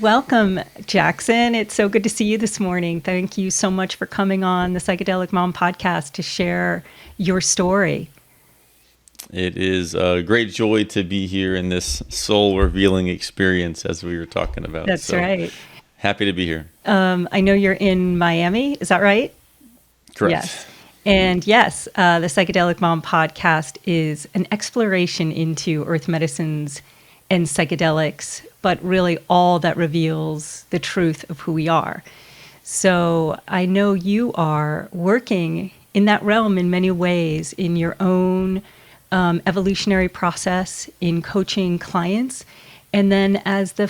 Welcome, Jackson. It's so good to see you this morning. Thank you so much for coming on the Psychedelic Mom podcast to share your story. It is a great joy to be here in this soul-revealing experience, as we were talking about. That's right. Happy to be here. I know you're in Miami. Is that right? Correct. Yes. And yes, the Psychedelic Mom podcast is an exploration into earth medicines and psychedelics, but really all that reveals the truth of who we are. So I know you are working in that realm in many ways in your own evolutionary process, in coaching clients, and then as the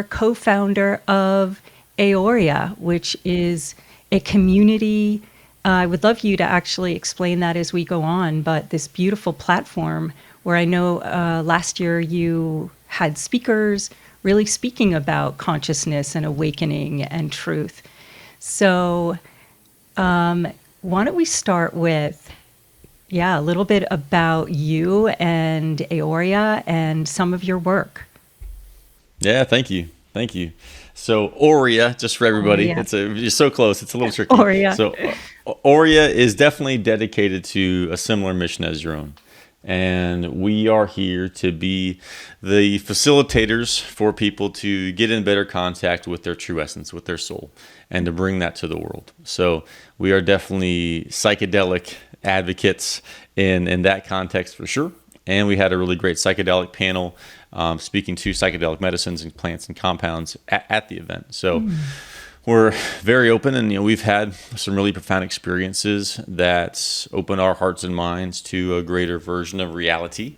co-founder of AUREA, which is a community. I would love you to actually explain that as we go on, but this beautiful platform where I know last year you had speakers really speaking about consciousness and awakening and truth. So why don't we start with, a little bit about you and AUREA and some of your work. Yeah, thank you. Thank you. So AUREA, just for everybody, you're so close. It's a little tricky. AUREA. So AUREA is definitely dedicated to a similar mission as your own. And we are here to be the facilitators for people to get in better contact with their true essence, with their soul, and to bring that to the world. So we are definitely psychedelic advocates in that context for sure. And we had a really great psychedelic panel speaking to psychedelic medicines and plants and compounds at the event. So we're very open, and we've had some really profound experiences that open our hearts and minds to a greater version of reality.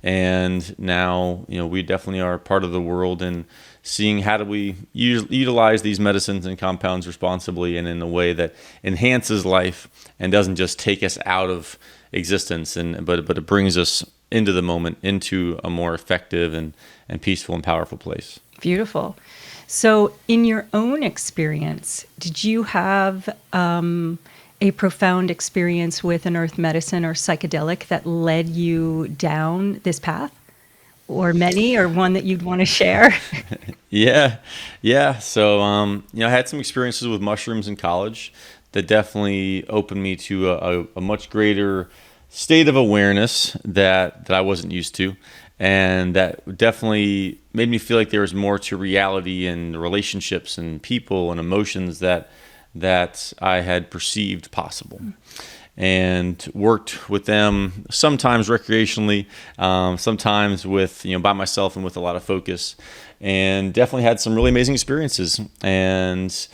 And now, we definitely are part of the world and seeing how do we utilize these medicines and compounds responsibly and in a way that enhances life and doesn't just take us out of existence, but it brings us into the moment, into a more effective and peaceful and powerful place. Beautiful. So in your own experience, did you have a profound experience with an earth medicine or psychedelic that led you down this path? Or many, or one that you'd want to share? Yeah. So, I had some experiences with mushrooms in college that definitely opened me to a much greater state of awareness that I wasn't used to. And that definitely made me feel like there was more to reality and relationships and people and emotions that I had perceived possible. And worked with them sometimes recreationally, sometimes with by myself and with a lot of focus, and definitely had some really amazing experiences. And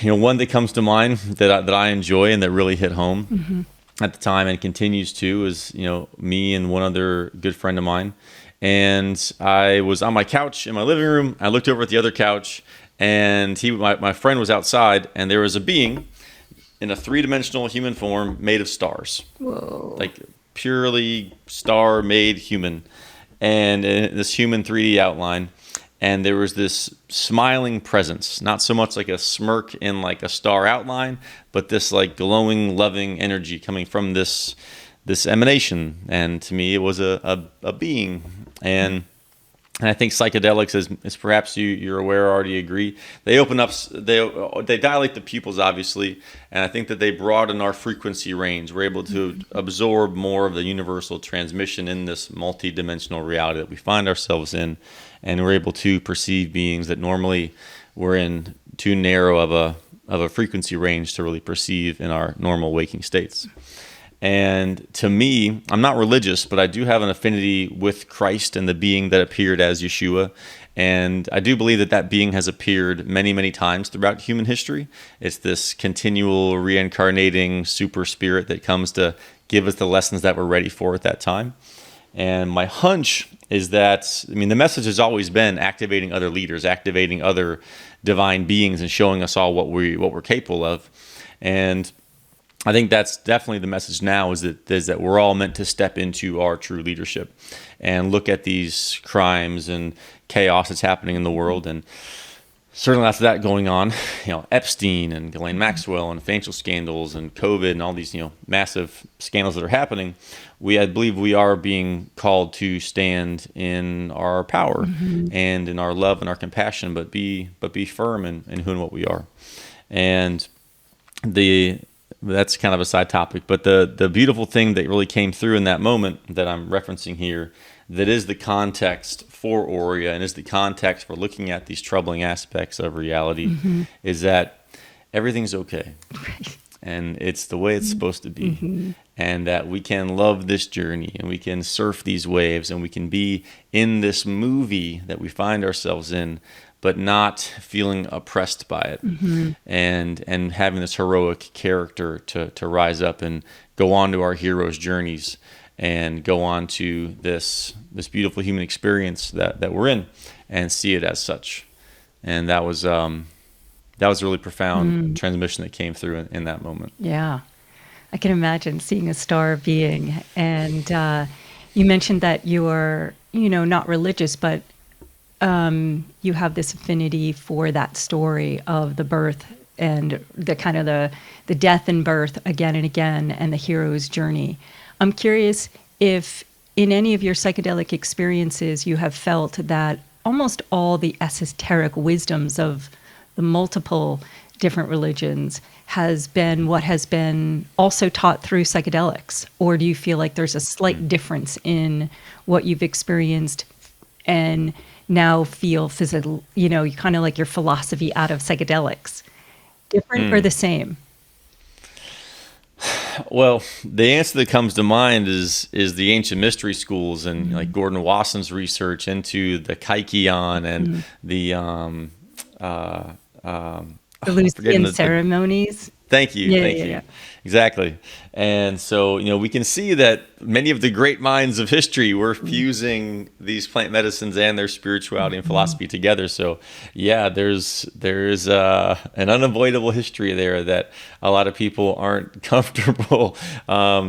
one that comes to mind that I enjoy and that really hit home at the time and continues to is me and one other good friend of mine, and I was on my couch in my living room. I looked over at the other couch, and my friend was outside, and there was a being in a three-dimensional human form made of stars. Whoa. Like purely star-made human. And this human 3D outline. And there was this smiling presence, not so much like a smirk in like a star outline, but this like glowing, loving energy coming from this emanation. And to me, it was a being. And I think psychedelics, as perhaps you're aware, already agree, they open up, they dilate the pupils, obviously, and I think that they broaden our frequency range. We're able to absorb more of the universal transmission in this multi-dimensional reality that we find ourselves in, and we're able to perceive beings that normally we're in too narrow of a frequency range to really perceive in our normal waking states. And to me, I'm not religious, but I do have an affinity with Christ and the being that appeared as Yeshua. And I do believe that being has appeared many, many times throughout human history. It's this continual reincarnating super spirit that comes to give us the lessons that we're ready for at that time. And my hunch is that, the message has always been activating other leaders, activating other divine beings, and showing us all what we're capable of. And I think that's definitely the message now, is that we're all meant to step into our true leadership and look at these crimes and chaos that's happening in the world and certainly lots of that going on. Epstein and Ghislaine Maxwell and financial scandals and COVID and all these, massive scandals that are happening. I believe we are being called to stand in our power and in our love and our compassion, but be firm in who and what we are. And that's kind of a side topic, but the beautiful thing that really came through in that moment that I'm referencing here, that is the context for AUREA and is the context for looking at these troubling aspects of reality, is that everything's okay. And it's the way it's supposed to be. And that we can love this journey and we can surf these waves and we can be in this movie that we find ourselves in, but not feeling oppressed by it, and having this heroic character to rise up and go on to our heroes' journeys and go on to this beautiful human experience that we're in and see it as such. And that was a really profound transmission that came through in that moment. Yeah. I can imagine seeing a star being. And you mentioned that you are, not religious, but you have this affinity for that story of the birth and the kind of the death and birth again and again and the hero's journey. I'm curious if in any of your psychedelic experiences you have felt that almost all the esoteric wisdoms of the multiple different religions has been what has been also taught through psychedelics, or do you feel like there's a slight difference in what you've experienced and now feel physical, kind of like your philosophy out of psychedelics? Different or the same? Well, the answer that comes to mind is the ancient mystery schools and like Gordon Wasson's research into the Kaikion and the Eleusinian ceremonies. Thank you. Yeah. Exactly. And so, we can see that many of the great minds of history were fusing these plant medicines and their spirituality and philosophy together. So, yeah, there's an unavoidable history there that a lot of people aren't comfortable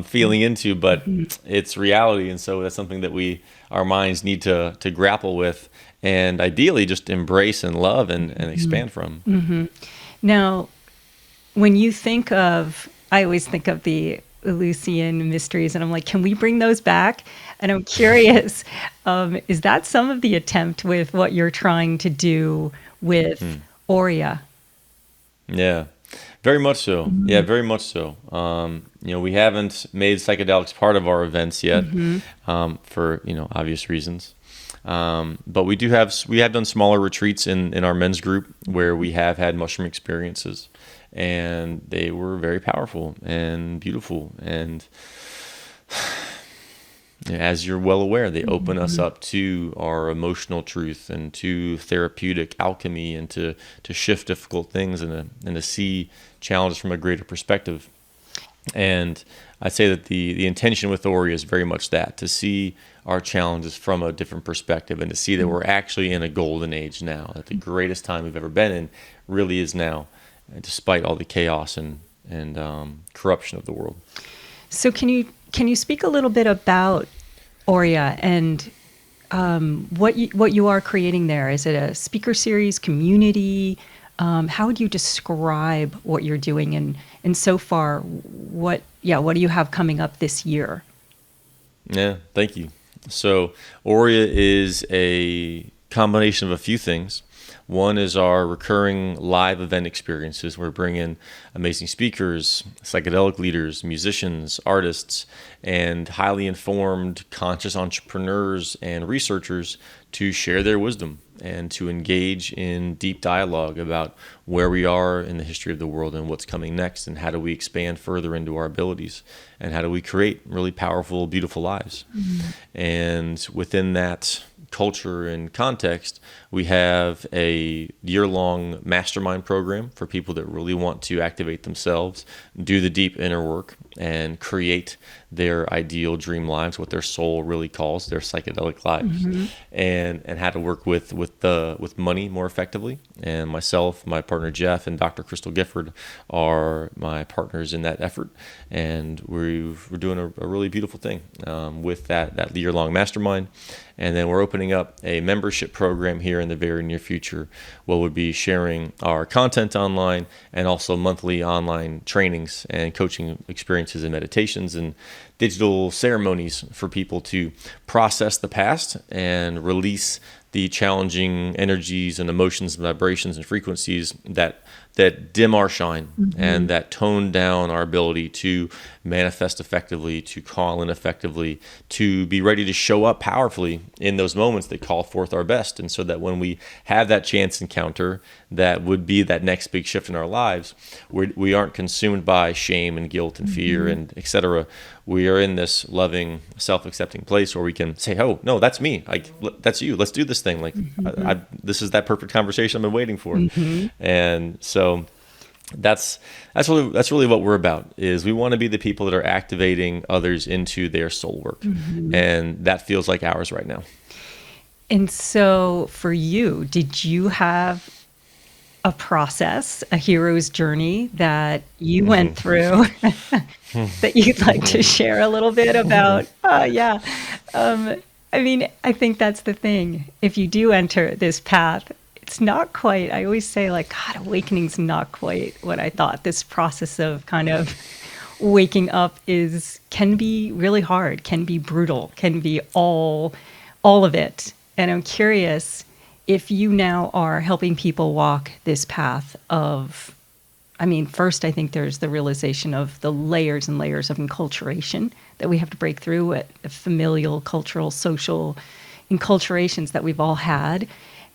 feeling into, but it's reality. And so that's something that our minds need to grapple with and ideally just embrace and love and expand from. Now, when you think of, I always think of the Eleusinian mysteries, and I'm like, can we bring those back? And I'm curious, is that some of the attempt with what you're trying to do with AUREA? Yeah, very much so. Yeah, very much so. We haven't made psychedelics part of our events yet, for obvious reasons. But we have done smaller retreats in our men's group where we have had mushroom experiences, and they were very powerful and beautiful. And as you're well aware, they open us up to our emotional truth and to therapeutic alchemy and to shift difficult things and to see challenges from a greater perspective. And I'd say that the intention with AUREA is very much that, to see our challenges from a different perspective and to see that we're actually in a golden age now, that the greatest time we've ever been in really is now, despite all the chaos and corruption of the world. So can you speak a little bit about AUREA and what you are creating there? Is it a speaker series, community? How would you describe what you're doing? And so far, what do you have coming up this year? Yeah, thank you. So AUREA is a combination of a few things. One is our recurring live event experiences. We're bringing amazing speakers, psychedelic leaders, musicians, artists, and highly informed conscious entrepreneurs and researchers to share their wisdom and to engage in deep dialogue about where we are in the history of the world and what's coming next, and how do we expand further into our abilities, and how do we create really powerful, beautiful lives. And within that culture and context, we have a year-long mastermind program for people that really want to activate themselves, do the deep inner work, and create their ideal dream lives, what their soul really calls their psychedelic lives, and how to work with money more effectively. And myself, my partner partner Jeff and Dr. Crystal Gifford are my partners in that effort, and we're doing a really beautiful thing with that year-long mastermind. And then we're opening up a membership program here in the very near future, where we'll be sharing our content online and also monthly online trainings and coaching experiences and meditations and digital ceremonies for people to process the past and release the challenging energies and emotions and vibrations and frequencies that dim our shine, and that tone down our ability to manifest effectively, to call in effectively, to be ready to show up powerfully in those moments that call forth our best. And so that when we have that chance encounter that would be that next big shift in our lives, we aren't consumed by shame and guilt and fear and etc. We are in this loving, self-accepting place where we can say, oh, no, that's me. That's you. Let's do this thing. This is that perfect conversation I've been waiting for. And so that's really what we're about, is we want to be the people that are activating others into their soul work. And that feels like ours right now. And so for you, did you have a process, a hero's journey that you went through that you'd like to share a little bit about? Yeah. I mean, I think that's the thing. If you do enter this path, it's not quite, I always say, like, God, awakening's not quite what I thought. This process of kind of waking up can be really hard, can be brutal, can be all of it. And I'm curious if you now are helping people walk this path of, I mean, first, I think there's the realization of the layers and layers of enculturation that we have to break through, at familial, cultural, social enculturations that we've all had.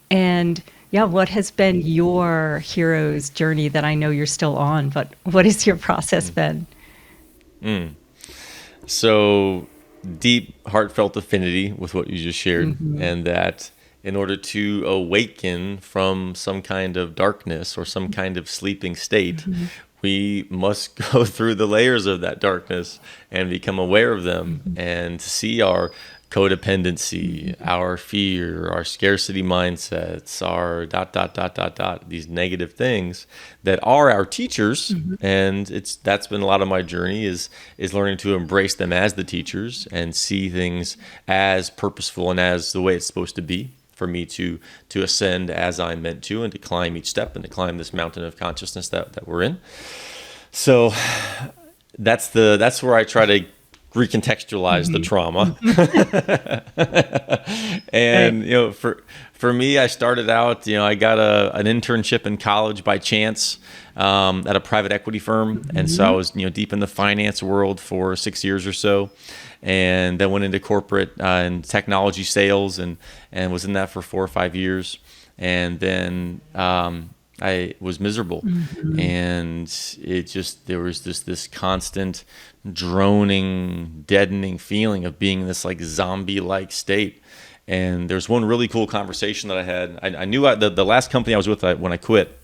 And yeah, what has been your hero's journey that I know you're still on, but what has your process been? So deep, heartfelt affinity with what you just shared, and that in order to awaken from some kind of darkness or some kind of sleeping state, we must go through the layers of that darkness and become aware of them, and see our codependency, our fear, our scarcity mindsets, our ... these negative things that are our teachers. And that's been a lot of my journey, is learning to embrace them as the teachers and see things as purposeful and as the way it's supposed to be for me to ascend as I'm meant to, and to climb each step and to climb this mountain of consciousness that we're in. So that's where I try to recontextualize the trauma. And for me, I started out, I got an internship in college by chance at a private equity firm, and so I was deep in the finance world for 6 years or so, and then went into corporate and technology sales, and was in that for 4 or 5 years, and then I was miserable, and there was this constant droning, deadening feeling of being in this like zombie-like state. And there's one really cool conversation that I had. I knew the last company I was with when I quit,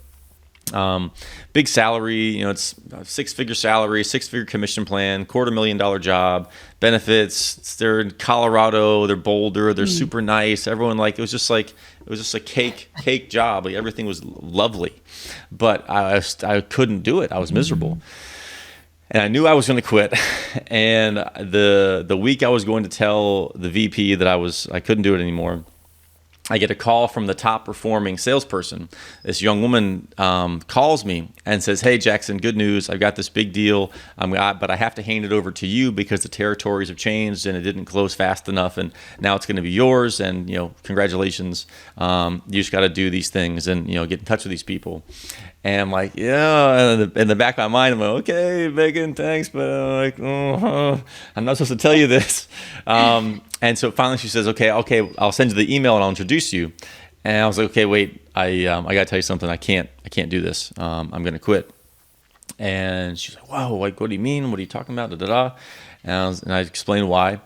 big salary, it's a 6-figure salary, 6-figure commission plan, $250,000 job, benefits. They're in Colorado, they're Boulder, they're super nice. Everyone, it was just a cake job. Like, everything was lovely, but I couldn't do it. I was miserable. And I knew I was going to quit. And the week I was going to tell the VP that I couldn't do it anymore, I get a call from the top performing salesperson. This young woman calls me and says, "Hey, Jackson, good news. I've got this big deal, but I have to hand it over to you because the territories have changed and it didn't close fast enough, and now it's going to be yours. And congratulations. You just got to do these things and get in touch with these people." And I'm like, yeah. And in the back of my mind, I'm like, okay, Megan, thanks, but I'm not supposed to tell you this. And so finally she says, okay, I'll send you the email and I'll introduce you. And I was like, okay, wait, I got to tell you something. I can't do this. I'm going to quit. And she's like, wow, what do you mean? What are you talking about? And I explained why.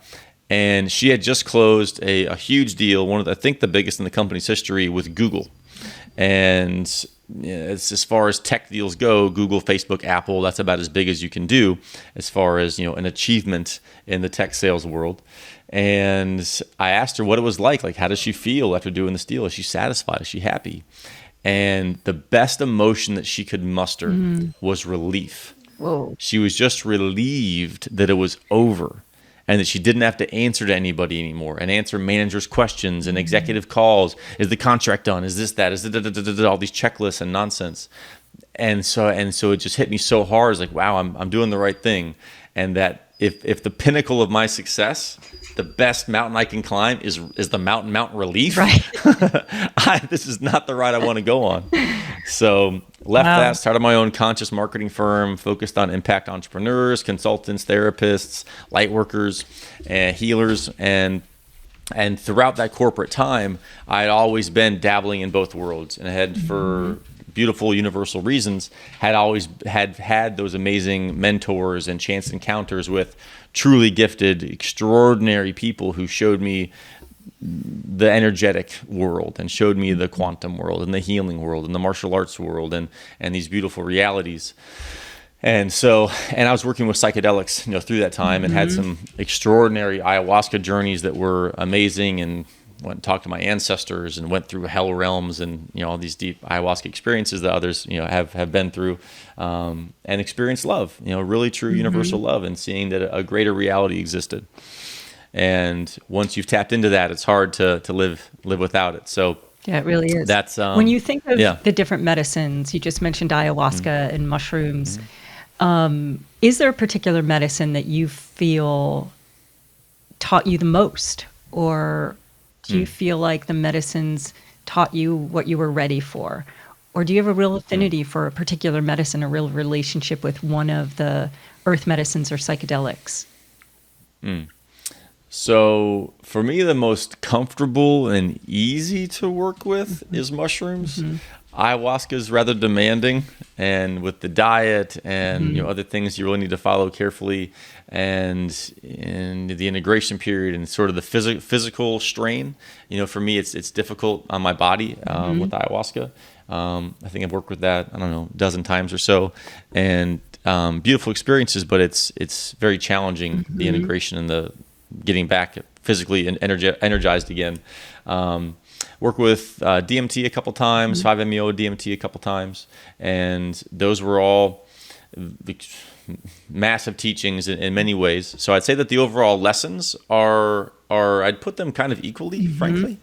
And she had just closed a huge deal, I think the biggest in the company's history, with Google. And it's, as far as tech deals go, Google, Facebook, Apple, that's about as big as you can do as far as an achievement in the tech sales world. And I asked her what it was like how does she feel after doing this deal? Is she satisfied? Is she happy? And the best emotion that she could muster was relief. Whoa. She was just relieved that it was over and that she didn't have to answer to anybody anymore and answer managers' questions and executive calls. Is the contract done? Is this, that? Is it all these checklists and nonsense? And so it just hit me so hard. It's like, wow, I'm doing the right thing. And that if the pinnacle of my success, the best mountain I can climb is the mountain relief. Right. This is not the ride I want to go on. So left that, started my own conscious marketing firm, focused on impact entrepreneurs, consultants, therapists, light workers, and healers. And throughout that corporate time, I had always been dabbling in both worlds, and I had, for beautiful universal reasons, had always had those amazing mentors and chance encounters with truly gifted, extraordinary people who showed me the energetic world and showed me the quantum world and the healing world and the martial arts world and these beautiful realities. And I was working with psychedelics, through that time, and had some extraordinary ayahuasca journeys that were amazing, and went and talked to my ancestors and went through hell realms and all these deep ayahuasca experiences that others have been through, and experienced love, really true universal love, and seeing that a greater reality existed. And once you've tapped into that, it's hard to live without it. So yeah, it really is. That's when you think of the different medicines, you just mentioned ayahuasca and mushrooms. Is there a particular medicine that you feel taught you the most, or do you feel like the medicines taught you what you were ready for? Or do you have a real affinity for a particular medicine, a real relationship with one of the earth medicines or psychedelics? So for me, the most comfortable and easy to work with is mushrooms. Ayahuasca is rather demanding, and with the diet and other things you really need to follow carefully, and the integration period and sort of the physical strain. For me, it's difficult on my body with ayahuasca. I think I've worked with that, I don't know, a dozen times or so, and beautiful experiences, but it's very challenging, the integration and the getting back physically and energized again. Work with DMT a couple times, 5-MeO DMT a couple times, and those were all massive teachings in many ways. So I'd say that the overall lessons are I'd put them kind of equally, frankly.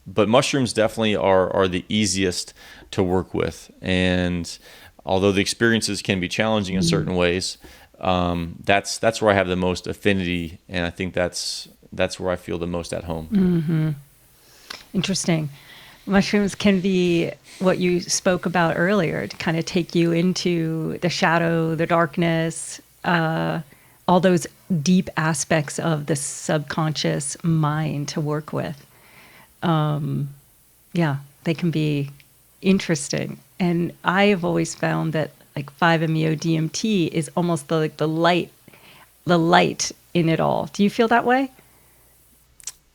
But mushrooms definitely are the easiest to work with, and although the experiences can be challenging in certain ways, that's where I have the most affinity, and I think that's where I feel the most at home. Interesting. Mushrooms can be what you spoke about earlier, to kind of take you into the shadow, the darkness, all those deep aspects of the subconscious mind to work with. They can be interesting. And I have always found that like 5-MeO DMT is almost the light in it all. Do you feel that way?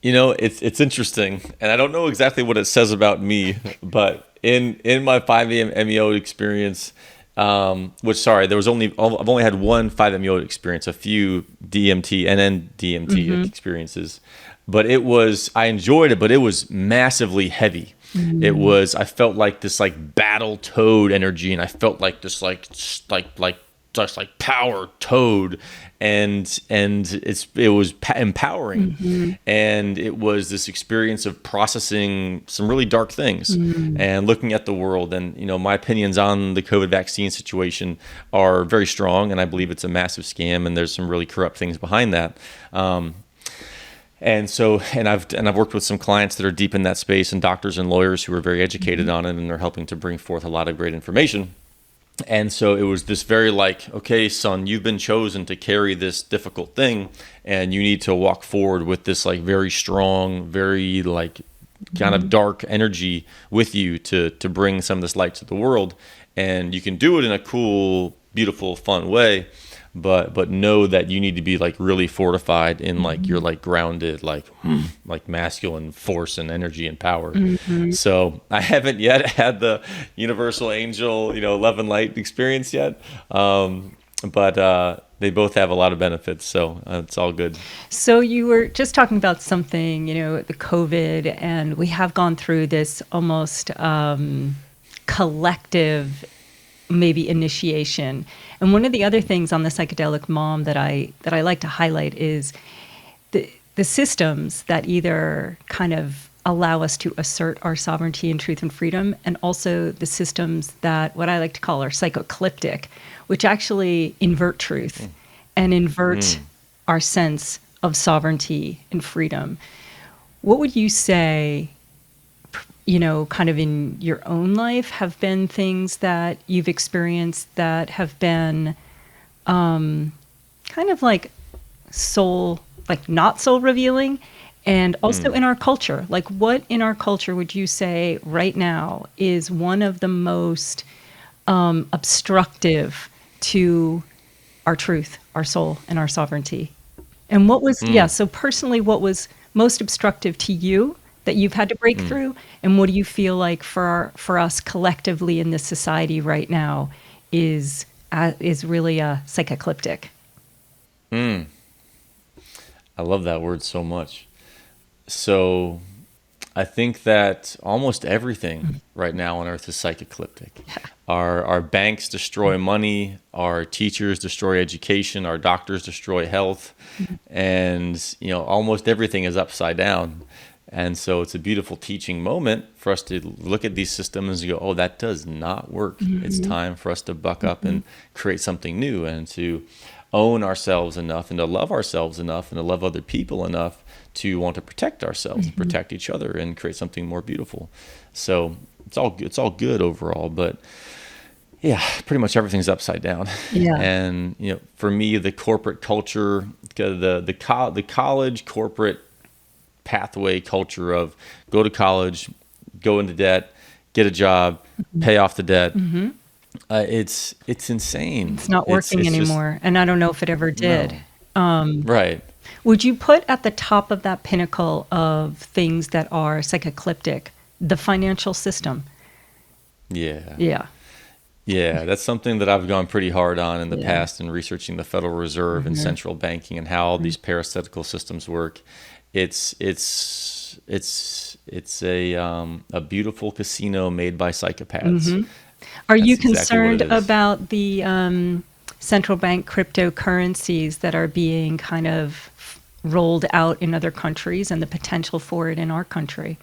It's interesting, and I don't know exactly what it says about me, but in my 5-MeO experience, I've only had one 5-MeO experience, a few DMT and then DMT experiences, but I enjoyed it, but it was massively heavy. I felt like this like battle toad energy, and I felt like this like power toad, and it was empowering, and it was this experience of processing some really dark things and looking at the world. And my opinions on the COVID vaccine situation are very strong, and I believe it's a massive scam, and there's some really corrupt things behind that. And I've worked with some clients that are deep in that space, and doctors and lawyers who are very educated on it, and they're helping to bring forth a lot of great information. And so it was this very like, okay, son, you've been chosen to carry this difficult thing, and you need to walk forward with this like very strong, very like kind of dark energy with you to bring some of this light to the world. And you can do it in a cool, beautiful, fun way, but know that you need to be like really fortified in like you're like grounded, like masculine force and energy and power. So I haven't yet had the universal angel, love and light experience yet. but they both have a lot of benefits, so it's all good. So you were just talking about something, the COVID, and we have gone through this almost collective, maybe initiation. And one of the other things on the Psychedelic Mom that I like to highlight is the systems that either kind of allow us to assert our sovereignty and truth and freedom, and also the systems that what I like to call are psychocliptic, which actually invert truth and invert our sense of sovereignty and freedom. What would you say, kind of in your own life, have been things that you've experienced that have been kind of like not soul revealing? And also in our culture, like what in our culture would you say right now is one of the most obstructive to our truth, our soul, and our sovereignty? And what was, so personally, what was most obstructive to you that you've had to break through? And what do you feel like for us collectively in this society right now is really psychocliptic? I love that word so much. So I think that almost everything right now on earth is psychocliptic. Our banks destroy money, our teachers destroy education, our doctors destroy health, and almost everything is upside down. And so it's a beautiful teaching moment for us to look at these systems and go, oh, that does not work. It's time for us to buck up and create something new, and to own ourselves enough, and to love ourselves enough, and to love other people enough to want to protect ourselves and protect each other and create something more beautiful. So it's all good overall, but yeah, pretty much everything's upside down. Yeah. And for me, the corporate culture, the college corporate pathway culture of go to college, go into debt, get a job, pay off the debt. It's insane. It's not working anymore. And I don't know if it ever did. No. Right. Would you put at the top of that pinnacle of things that are psychocliptic the financial system? Yeah. Yeah. Yeah, that's something that I've gone pretty hard on in the past in researching the Federal Reserve and central banking and how all these parasitical systems work. It's a beautiful casino made by psychopaths. Are you That's exactly concerned what it is. about the central bank cryptocurrencies that are being kind of rolled out in other countries and the potential for it in our country?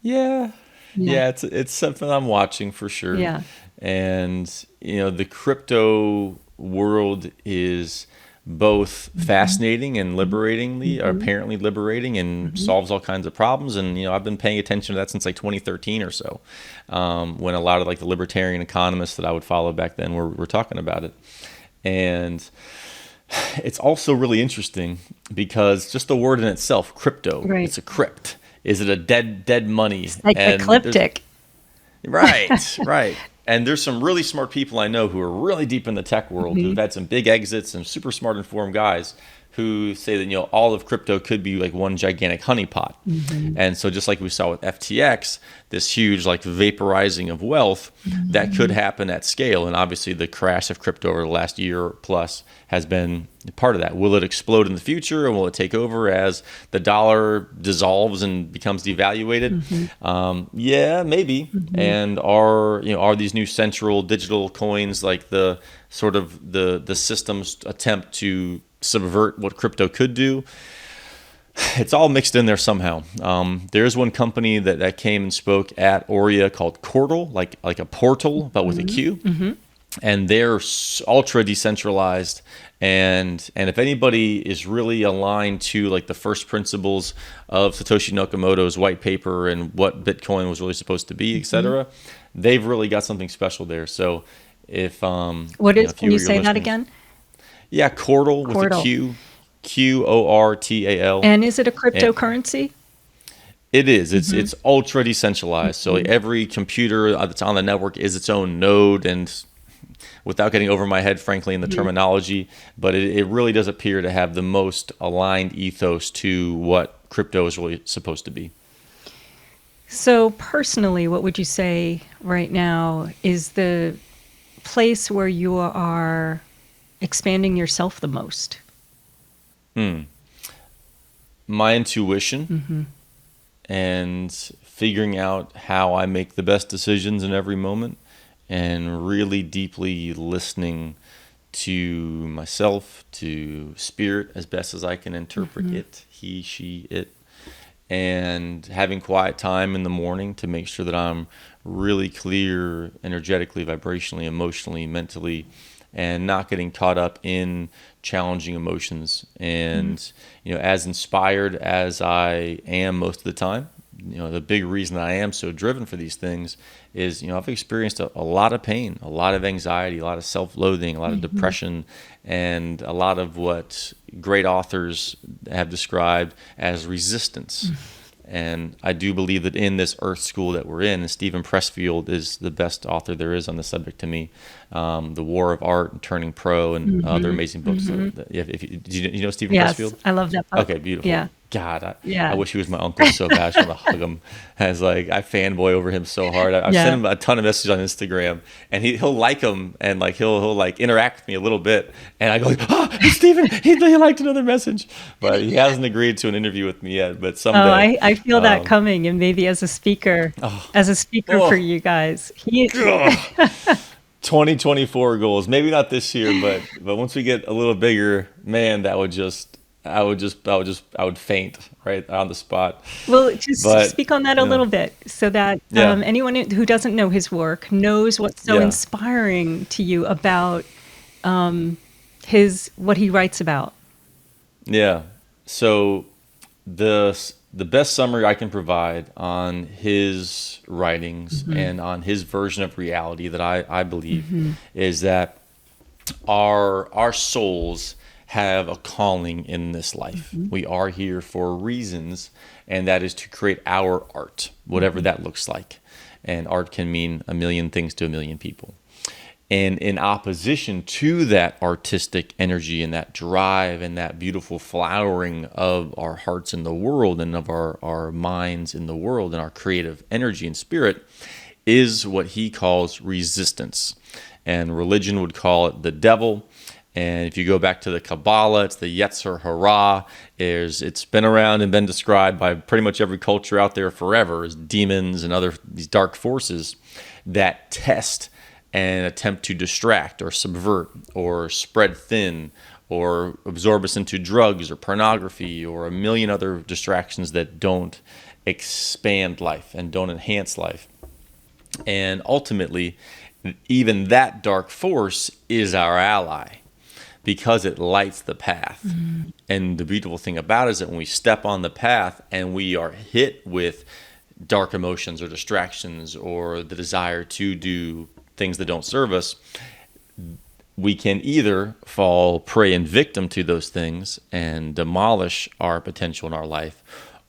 Yeah, it's something I'm watching for sure. Yeah. And the crypto world is both fascinating and apparently liberating, and solves all kinds of problems. And I've been paying attention to that since like 2013 or so, when a lot of like the libertarian economists that I would follow back then were talking about it. And it's also really interesting because just the word in itself, crypto, Right. it's a crypt. Is it a dead money? Psychocliptic. Right, right. And there's some really smart people I know who are really deep in the tech world who've had some big exits, and super smart, informed guys who say that all of crypto could be like one gigantic honeypot. And so just like we saw with FTX, this huge like vaporizing of wealth that could happen at scale. And obviously the crash of crypto over the last year plus has been part of that. Will it explode in the future, and will it take over as the dollar dissolves and becomes devaluated? Yeah, maybe. And are these new central digital coins like the sort of the system's attempt to subvert what crypto could do? It's all mixed in there somehow. There's one company that came and spoke at AUREA called Cortal, like a portal, but with a Q. And they're ultra decentralized. And if anybody is really aligned to like the first principles of Satoshi Nakamoto's white paper and what Bitcoin was really supposed to be, et cetera, they've really got something special there. So if What is? Can you say that again? Yeah, Cortal with a Q, Qortal. And is it a cryptocurrency? It is. It's ultra decentralized. So like every computer that's on the network is its own node, and without getting over my head, frankly, in the terminology, but it really does appear to have the most aligned ethos to what crypto is really supposed to be. So personally, what would you say right now is the place where you are expanding yourself the most? My intuition Mm-hmm. and figuring out how I make the best decisions in every moment, and really deeply listening to myself, to spirit as best as I can interpret Mm-hmm. it, he, she, it, and having quiet time in the morning to make sure that I'm really clear energetically, vibrationally, emotionally, mentally, and not getting caught up in challenging emotions. And as inspired as I am most of the time, the big reason I am so driven for these things is, I've experienced a lot of pain, a lot of anxiety, a lot of self-loathing, a lot of Mm-hmm. depression, and a lot of what great authors have described as resistance. And I do believe that in this Earth School that we're in, and Stephen Pressfield is the best author there is on the subject to me, The War of Art and Turning Pro, and other Mm-hmm. amazing books. Mm-hmm. Do you know Stephen Yes, Pressfield? I love that book. Okay, beautiful. Yeah. God, I Yeah. wish he was my uncle so bad. I just want to hug him. As like I fanboy over him so hard. I've sent Yeah. him a ton of messages on Instagram, and he'll like them, and like he'll like interact with me a little bit, and I go, oh, Stephen, he liked another message, but he hasn't agreed to an interview with me yet. But Oh, someday. I feel that Um, coming, and maybe as a speaker for oh, you guys. He, God. 2024 goals. Maybe not this year, but once we get a little bigger, man, I would faint right on the spot. well, just But speak on that a yeah, little bit so that yeah, anyone who doesn't know his work knows what's so yeah, inspiring to you about what he writes about. yeah. So the best summary I can provide on his writings Mm-hmm. and on his version of reality that I believe Mm-hmm. is that our souls have a calling in this life. Mm-hmm. We are here for reasons, and that is to create our art, whatever Mm-hmm. that looks like. And art can mean a million things to a million people. And in opposition to that artistic energy and that drive and that beautiful flowering of our hearts in the world and of our minds in the world and our creative energy and spirit is what he calls resistance. And religion would call it the devil. And if you go back to the Kabbalah, it's the Yetzer Hara. It's been around and been described by pretty much every culture out there forever as demons and other these dark forces that test and attempt to distract or subvert or spread thin or absorb us into drugs or pornography or a million other distractions that don't expand life and don't enhance life. And ultimately, even that dark force is our ally because it lights the path. Mm-hmm. And the beautiful thing about it is that when we step on the path and we are hit with dark emotions or distractions or the desire to do things that don't serve us, we can either fall prey and victim to those things and demolish our potential in our life,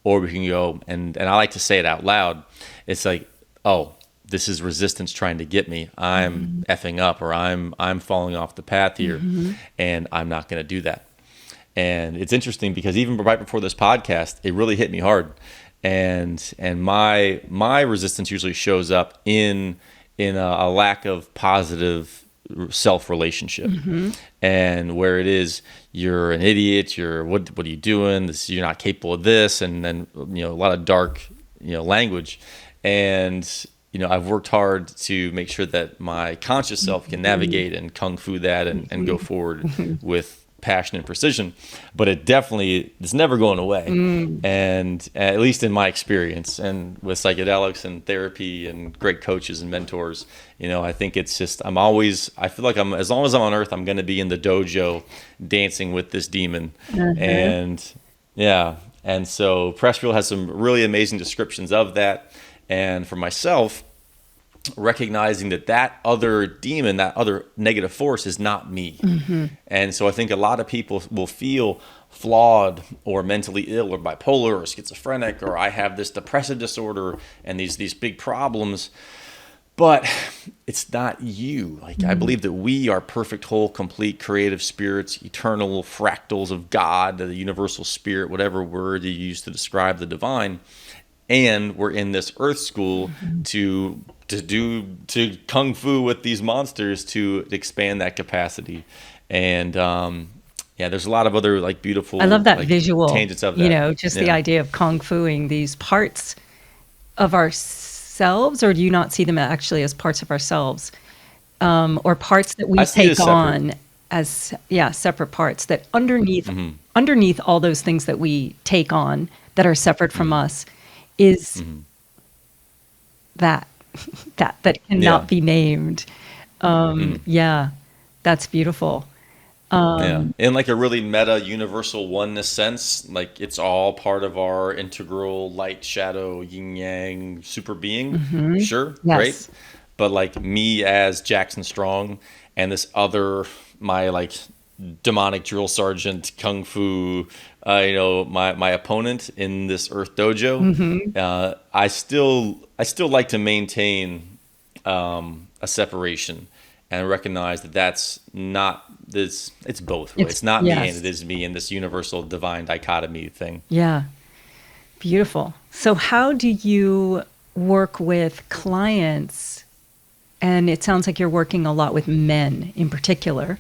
or we can go, and I like to say it out loud, it's like, oh, this is resistance trying to get me. I'm effing up, or I'm falling off the path here, Mm-hmm. and I'm not going to do that. And it's interesting because even right before this podcast, it really hit me hard. And my resistance usually shows up in a lack of positive self relationship, Mm-hmm. and where it is you're an idiot, you're what are you doing? You're not capable of this, and then a lot of dark language. And I've worked hard to make sure that my conscious self can navigate and kung fu that and go forward with passion and precision, but it's never going away. And at least in my experience and with psychedelics and therapy and great coaches and mentors, I think it's just, I feel like as long as I'm on earth, I'm going to be in the dojo dancing with this demon. Uh-huh. And yeah. And so Pressfield has some really amazing descriptions of that. And for myself, recognizing that other demon, that other negative force is not me. Mm-hmm. And so I think a lot of people will feel flawed or mentally ill or bipolar or schizophrenic, or I have this depressive disorder and these big problems, but it's not you. Like, I believe that we are perfect, whole, complete, creative spirits, eternal fractals of God, the universal spirit, whatever word you use to describe the divine. and we're in this earth school to kung fu with these monsters to expand that capacity. And yeah, there's a lot of other like beautiful, I love that like visual, tangents of that. just the Yeah. idea of kung fuing these parts of ourselves, or do you not see them actually as parts of ourselves, or parts that I we see it as take separate. on as, separate parts that underneath all those things that we take on that are separate from us is that that Yeah. cannot be named. Yeah, that's beautiful. Yeah. In like a really meta universal oneness sense, like it's all part of our integral light, shadow, yin yang, super being. Sure, great. Yes. But like me as Jackson Strong and this other, my like demonic drill sergeant, kung fu, my opponent in this Earth Dojo, I still like to maintain a separation and recognize that that's not this. It's both. Really. It's not me and it Yes. is me in this universal divine dichotomy thing. Yeah. Beautiful. So how do you work with clients? And it sounds like you're working a lot with men in particular.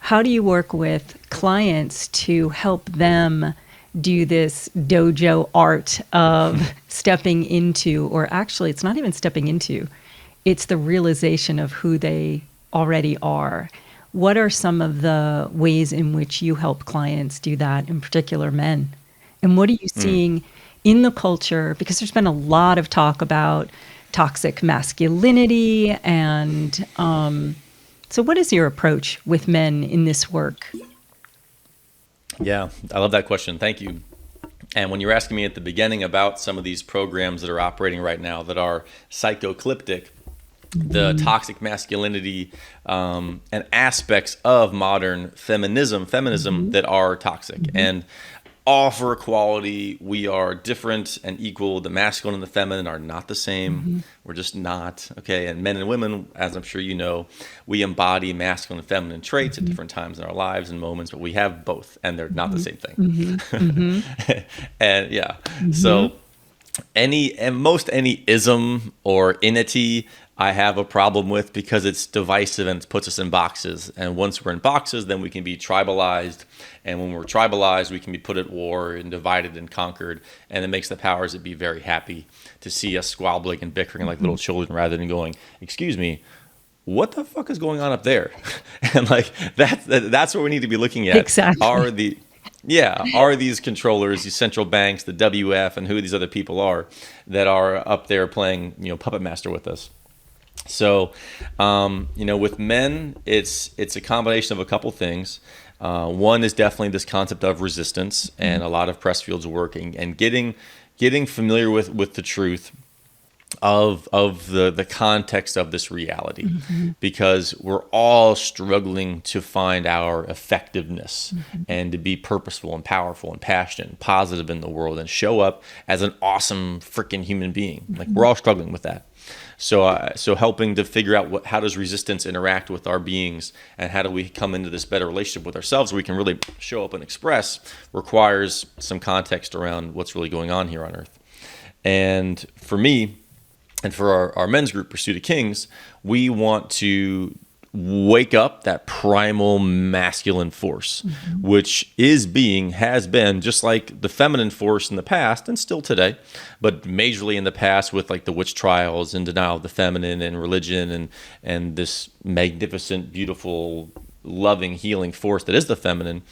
How do you work with clients to help them do this dojo art of stepping into, or actually, it's not even stepping into, it's the realization of who they already are? What are some of the ways in which you help clients do that, in particular men? And what are you seeing in the culture? Because there's been a lot of talk about toxic masculinity. And so what is your approach with men in this work? Yeah, I love that question. Thank you. And when you're asking me at the beginning about some of these programs that are operating right now that are psychocliptic, the toxic masculinity and aspects of modern feminism that are toxic. And all for equality, we are different and equal. The masculine and the feminine are not the same. We're just not. Okay. And men and women, as I'm sure you know, we embody masculine and feminine traits at different times in our lives and moments, but we have both, and they're not the same thing. And yeah. So most any ism or inity I have a problem with, because it's divisive and it puts us in boxes. And once we're in boxes, then we can be tribalized. And when we're tribalized, we can be put at war and divided and conquered. And it makes the powers that be very happy to see us squabbling and bickering like little children, rather than going, excuse me, what the fuck is going on up there? And like that's what we need to be looking at. Exactly. Are these controllers, these central banks, the WF, and who these other people are that are up there playing, puppet master with us? So, with men, it's a combination of a couple things. One is definitely this concept of resistance, and a lot of Pressfield's work and getting familiar with the truth of the context of this reality, because we're all struggling to find our effectiveness and to be purposeful and powerful and passionate and positive in the world and show up as an awesome freaking human being. Like, we're all struggling with that. So helping to figure out how does resistance interact with our beings, and how do we come into this better relationship with ourselves where we can really show up and express, requires some context around what's really going on here on Earth. And for me, and for our men's group, Pursuit of Kings, we want to wake up that primal masculine force, which has been just like the feminine force in the past and still today, but majorly in the past with like the witch trials and denial of the feminine and religion and this magnificent, beautiful, loving, healing force that is the feminine.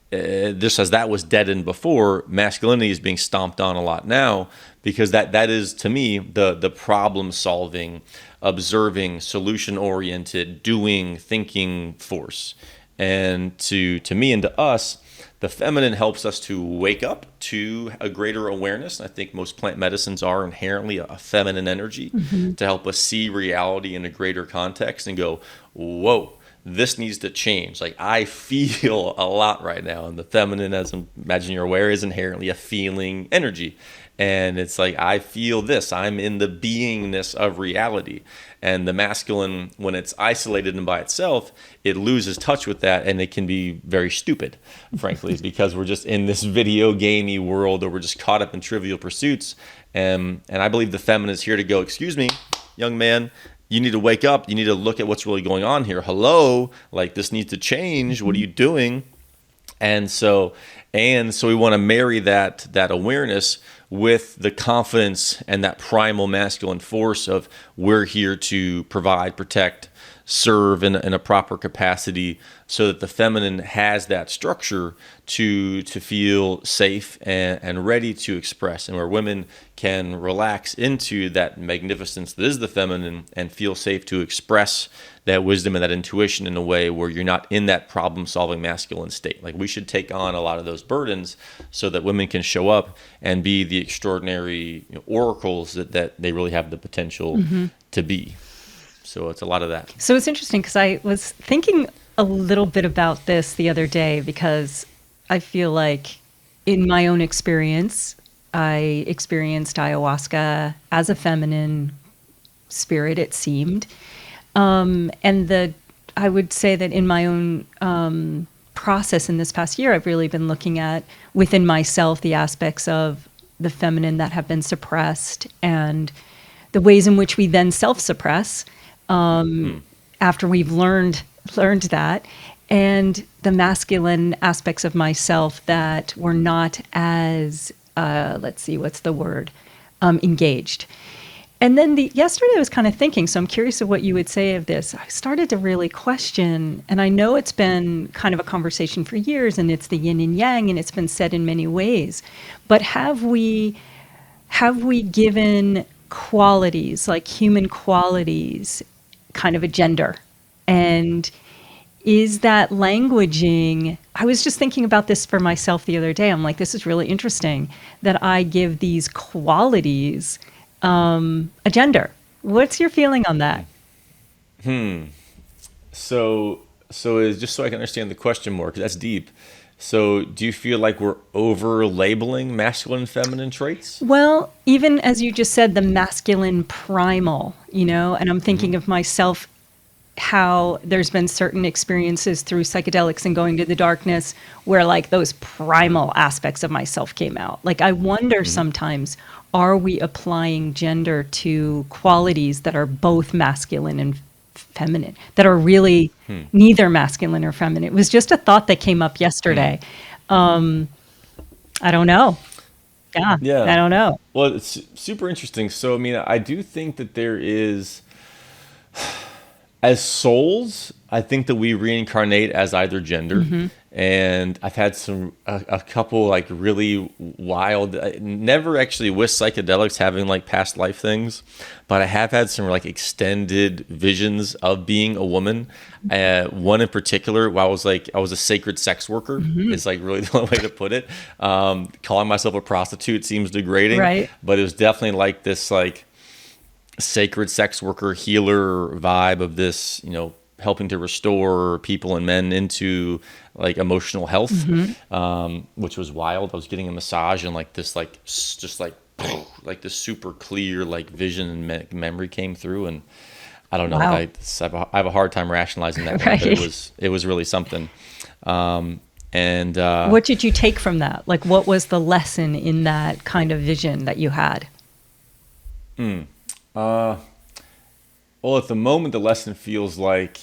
Just as that was deadened before, masculinity is being stomped on a lot now, because that is, to me, the problem solving, observing, solution oriented, doing, thinking force. And to me and to us, the feminine helps us to wake up to a greater awareness. I think most plant medicines are inherently a feminine energy to help us see reality in a greater context and go, whoa, this needs to change. Like I feel a lot right now, and the feminine, as I imagine you're aware, is inherently a feeling energy. And it's like, I feel this, I'm in the beingness of reality. And the masculine, when it's isolated and by itself, it loses touch with that, and it can be very stupid, frankly, because we're just in this video gamey world, or we're just caught up in trivial pursuits. And I believe the feminine is here to go, excuse me, young man, you need to wake up. You need to look at what's really going on here. Hello, like this needs to change. What are you doing? And so we want to marry that awareness with the confidence and that primal masculine force of we're here to provide, protect, serve in a proper capacity, so that the feminine has that structure to feel safe and ready to express, and where women can relax into that magnificence that is the feminine and feel safe to express that wisdom and that intuition in a way where you're not in that problem-solving masculine state. Like we should take on a lot of those burdens so that women can show up and be the extraordinary oracles that they really have the potential to be. So it's a lot of that. So it's interesting because I was thinking a little bit about this the other day, because I feel like in my own experience, I experienced ayahuasca as a feminine spirit, it seemed. I would say that in my own process in this past year, I've really been looking at within myself the aspects of the feminine that have been suppressed, and the ways in which we then self-suppress after we've learned that, and the masculine aspects of myself that were not as engaged. And then yesterday I was kind of thinking, so I'm curious of what you would say of this. I started to really question, and I know it's been kind of a conversation for years, and it's the yin and yang, and it's been said in many ways, but have we given qualities, like human qualities, kind of a gender? And is that languaging? I was just thinking about this for myself the other day. I'm like, this is really interesting that I give these qualities a gender. What's your feeling on that? So is, just so I can understand the question more, because that's deep. So do you feel like we're over labeling masculine and feminine traits? Well, even as you just said, the masculine primal, and I'm thinking of myself, how there's been certain experiences through psychedelics and going to the darkness where like those primal aspects of myself came out. Like I wonder sometimes, are we applying gender to qualities that are both masculine and feminine, that are really neither masculine or feminine? It was just a thought that came up yesterday. I don't know. Yeah, I don't know. Well, it's super interesting. So, I mean, I do think that there is, as souls, I think that we reincarnate as either gender. And I've had a couple like really wild, never actually with psychedelics having like past life things, but I have had some like extended visions of being a woman. One in particular, where I was a sacred sex worker. Is like really the only way to put it. Calling myself a prostitute seems degrading, right? But it was definitely like this like sacred sex worker healer vibe of this, helping to restore people and men into like emotional health, which was wild. I was getting a massage, and like this, like just like this super clear like vision and memory came through, and I don't know. Wow. I have a hard time rationalizing that, right. But it was really something. And what did you take from that? Like, what was the lesson in that kind of vision that you had? Well, at the moment, the lesson feels like,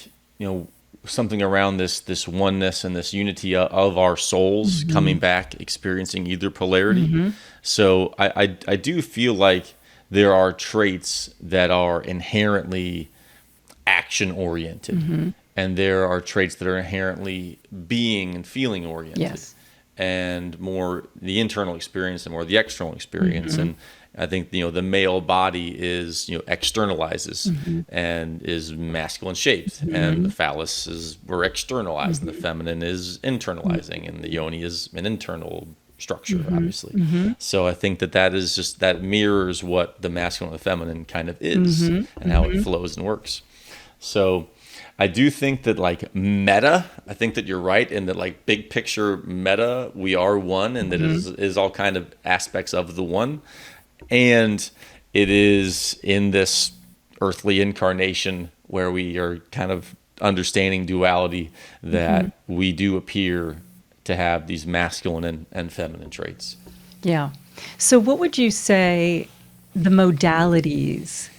something around this oneness and this unity of our souls coming back, experiencing either polarity. So I do feel like there are traits that are inherently action oriented, and there are traits that are inherently being and feeling oriented. Yes. And more the internal experience and more the external experience. And I think, the male body is, externalizes and is masculine shaped, and the phallus we're externalizing, the feminine is internalizing, and the yoni is an internal structure, obviously. So I think that mirrors what the masculine and the feminine kind of is, and how it flows and works. So I do think that like meta, I think that you're right in that like big picture meta, we are one, and that is all kind of aspects of the one. And it is in this earthly incarnation where we are kind of understanding duality that we do appear to have these masculine and feminine traits. Yeah. So what would you say the modalities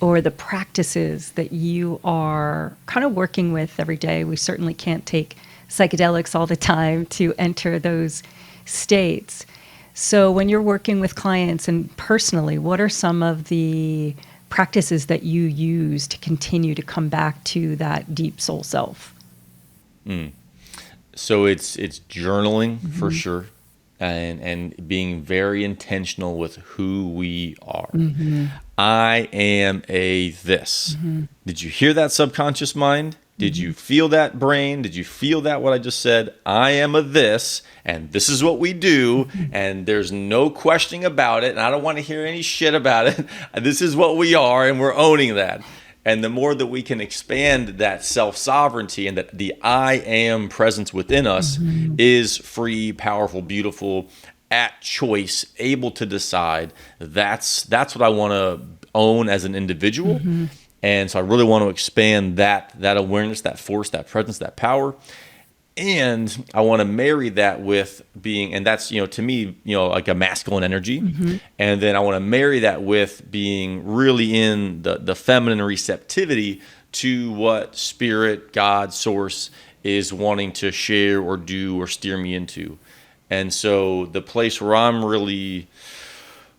or the practices that you are kind of working with every day? We certainly can't take psychedelics all the time to enter those states. So when you're working with clients and personally, what are some of the practices that you use to continue to come back to that deep soul self? So it's journaling for sure, and being very intentional with who we are. I am a this. Did you hear that subconscious mind? Did you feel that brain? Did you feel that what I just said? I am a this, and this is what we do, and there's no questioning about it, and I don't want to hear any shit about it. This is what we are, and we're owning that. And the more that we can expand that self-sovereignty and that the I am presence within us is free, powerful, beautiful, at choice, able to decide, that's what I want to own as an individual. And so I really want to expand that awareness, that force, that presence, that power. And I want to marry that with being, and that's, to me, like a masculine energy. And then I want to marry that with being really in the feminine receptivity to what spirit, God, source is wanting to share or do or steer me into. And so the place where I'm really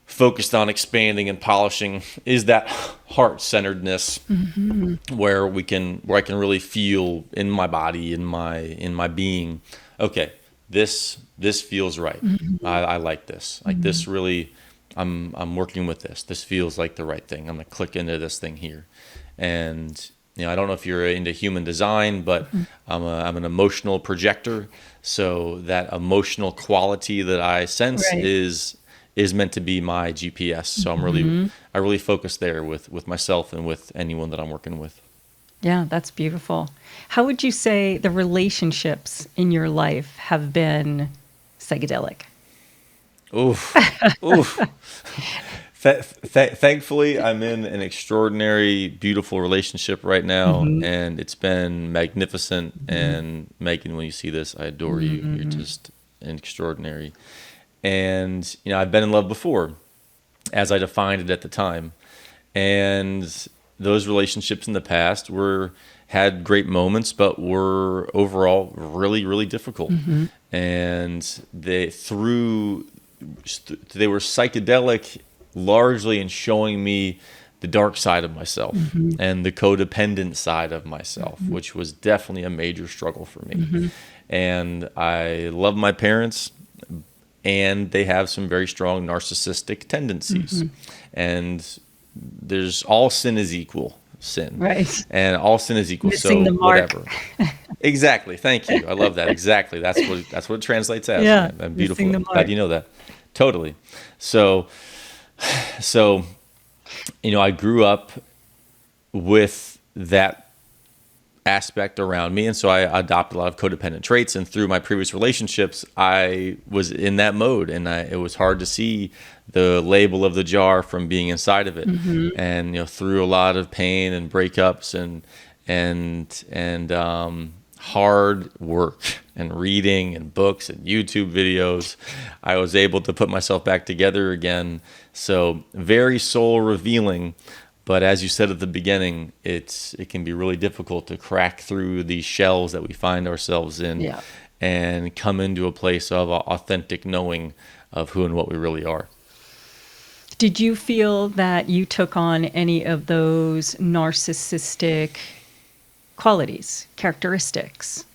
focused on expanding and polishing is that heart-centeredness, where I can really feel in my body, in my being, okay, this feels right. I like this. Like this really, I'm working with this. This feels like the right thing. I'm gonna click into this thing here. And I don't know if you're into human design, but I'm an emotional projector. So that emotional quality that I sense is meant to be my GPS. So I really focus there with myself and with anyone that I'm working with. Yeah, that's beautiful. How would you say the relationships in your life have been psychedelic? Oof. Thankfully, I'm in an extraordinary, beautiful relationship right now, and it's been magnificent. And Megan, when you see this, I adore you. You're just extraordinary. And I've been in love before, as I defined it at the time, and those relationships in the past had great moments, but were overall really, really difficult. And they were psychedelic largely in showing me the dark side of myself and the codependent side of myself, which was definitely a major struggle for me. And I love my parents, and they have some very strong narcissistic tendencies. And there's all sin is equal sin. Right. And all sin is equal. Missing So the mark. whatever. Exactly. Thank you. I love that. Exactly. That's what it translates as. Yeah. And beautiful. Missing the mark. Glad you know that. Totally. So I grew up with that aspect around me, and so I adopted a lot of codependent traits, and through my previous relationships I was in that mode, and it was hard to see the label of the jar from being inside of it. And through a lot of pain and breakups and hard work and reading and books and YouTube videos, I was able to put myself back together again. So very soul revealing. But as you said at the beginning, it can be really difficult to crack through these shells that we find ourselves in, and come into a place of authentic knowing of who and what we really are. Did you feel that you took on any of those narcissistic qualities, characteristics?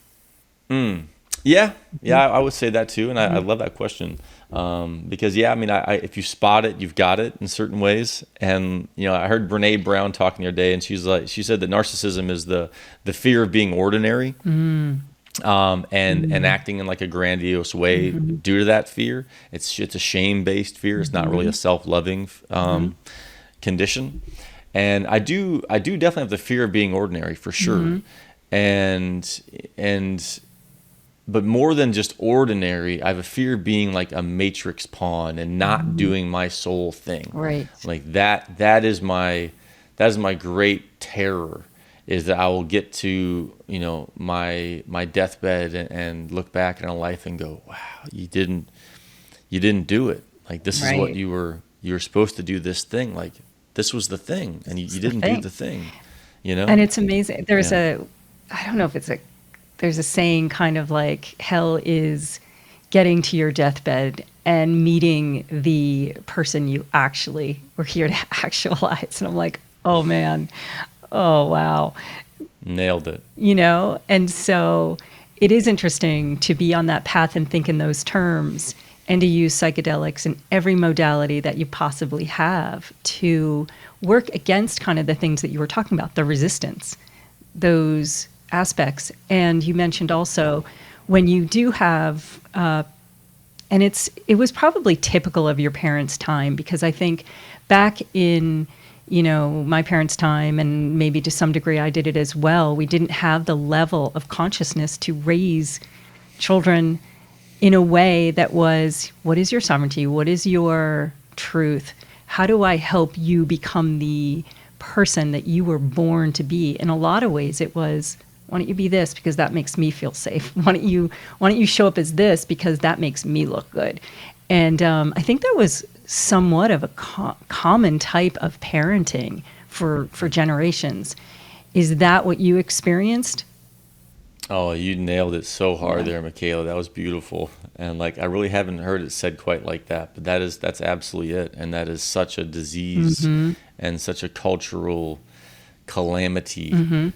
Yeah, I would say that too, and I love that question. Because if you spot it, you've got it in certain ways. And I heard Brene Brown talking the other day, and she said that narcissism is the fear of being ordinary, and acting in like a grandiose way due to that fear. It's a shame-based fear. It's not really a self-loving condition. And I do definitely have the fear of being ordinary for sure. and and but more than just ordinary, I have a fear of being like a matrix pawn and not doing my soul thing. Right. Like that is my great terror, is that I will get to, my deathbed and look back in a life and go, wow, you didn't do it. Like, this is what Right. you were supposed to do, this thing. Like, this was the thing, and you The didn't do thing. the thing, And it's amazing. There's Yeah. I don't know if there's a saying kind of like hell is getting to your deathbed and meeting the person you actually were here to actualize. And I'm like, oh man, oh wow. Nailed it. And so it is interesting to be on that path and think in those terms and to use psychedelics in every modality that you possibly have to work against kind of the things that you were talking about, the resistance, those aspects. And you mentioned also when you do have, and it was probably typical of your parents' time, because I think back in my parents' time, and maybe to some degree I did it as well, we didn't have the level of consciousness to raise children in a way that was, what is your sovereignty? What is your truth? How do I help you become the person that you were born to be? In a lot of ways it was, why don't you be this because that makes me feel safe? Why don't you show up as this because that makes me look good? And I think that was somewhat of a common type of parenting for generations. Is that what you experienced? Oh, you nailed it so hard Yeah. there, Michaela. That was beautiful. And like, I really haven't heard it said quite like that, but that's absolutely it. And that is such a disease and such a cultural calamity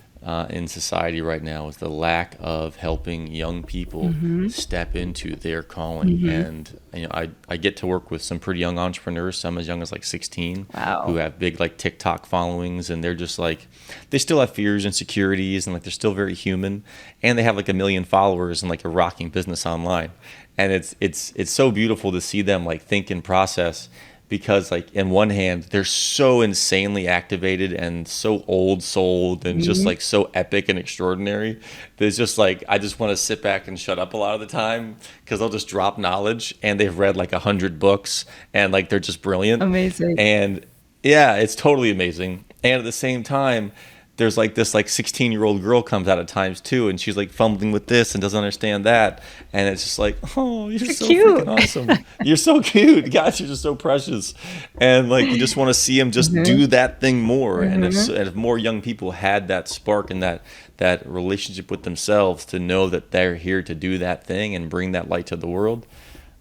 in society right now, is the lack of helping young people step into their calling. And I get to work with some pretty young entrepreneurs, some as young as like 16, Wow. who have big like TikTok followings, and they're just like, they still have fears, insecurities, and like they're still very human, and they have like 1 million followers and like a rocking business online. And it's so beautiful to see them like think and process, because like in one hand they're so insanely activated and so old souled and just like so epic and extraordinary. There's just like, I just want to sit back and shut up a lot of the time, because they'll just drop knowledge, and they've read like 100 books, and like they're just brilliant. Amazing. And yeah, it's totally amazing. And at the same time, there's like this like 16-year-old girl comes out at times too, and she's like fumbling with this and doesn't understand that, and it's just like, oh, you're so Cute. freaking awesome. You're so cute. Gosh, you're just so precious. And like, you just want to see them just do that thing more. And if more young people had that spark and that relationship with themselves, to know that they're here to do that thing and bring that light to the world,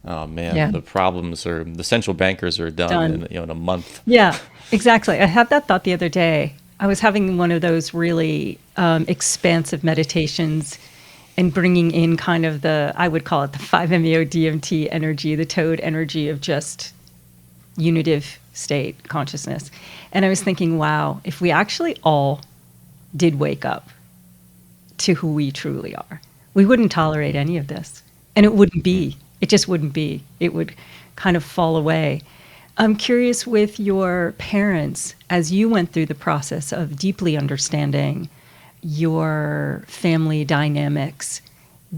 oh man, Yeah. the central bankers are done. In a month. Yeah, exactly. I had that thought the other day. I was having one of those really expansive meditations and bringing in kind of I would call it the 5-MeO-DMT energy, the toad energy of just unitive state consciousness. And I was thinking, wow, if we actually all did wake up to who we truly are, we wouldn't tolerate any of this. And it wouldn't be. It just wouldn't be. It would kind of fall away. I'm curious, with your parents, as you went through the process of deeply understanding your family dynamics,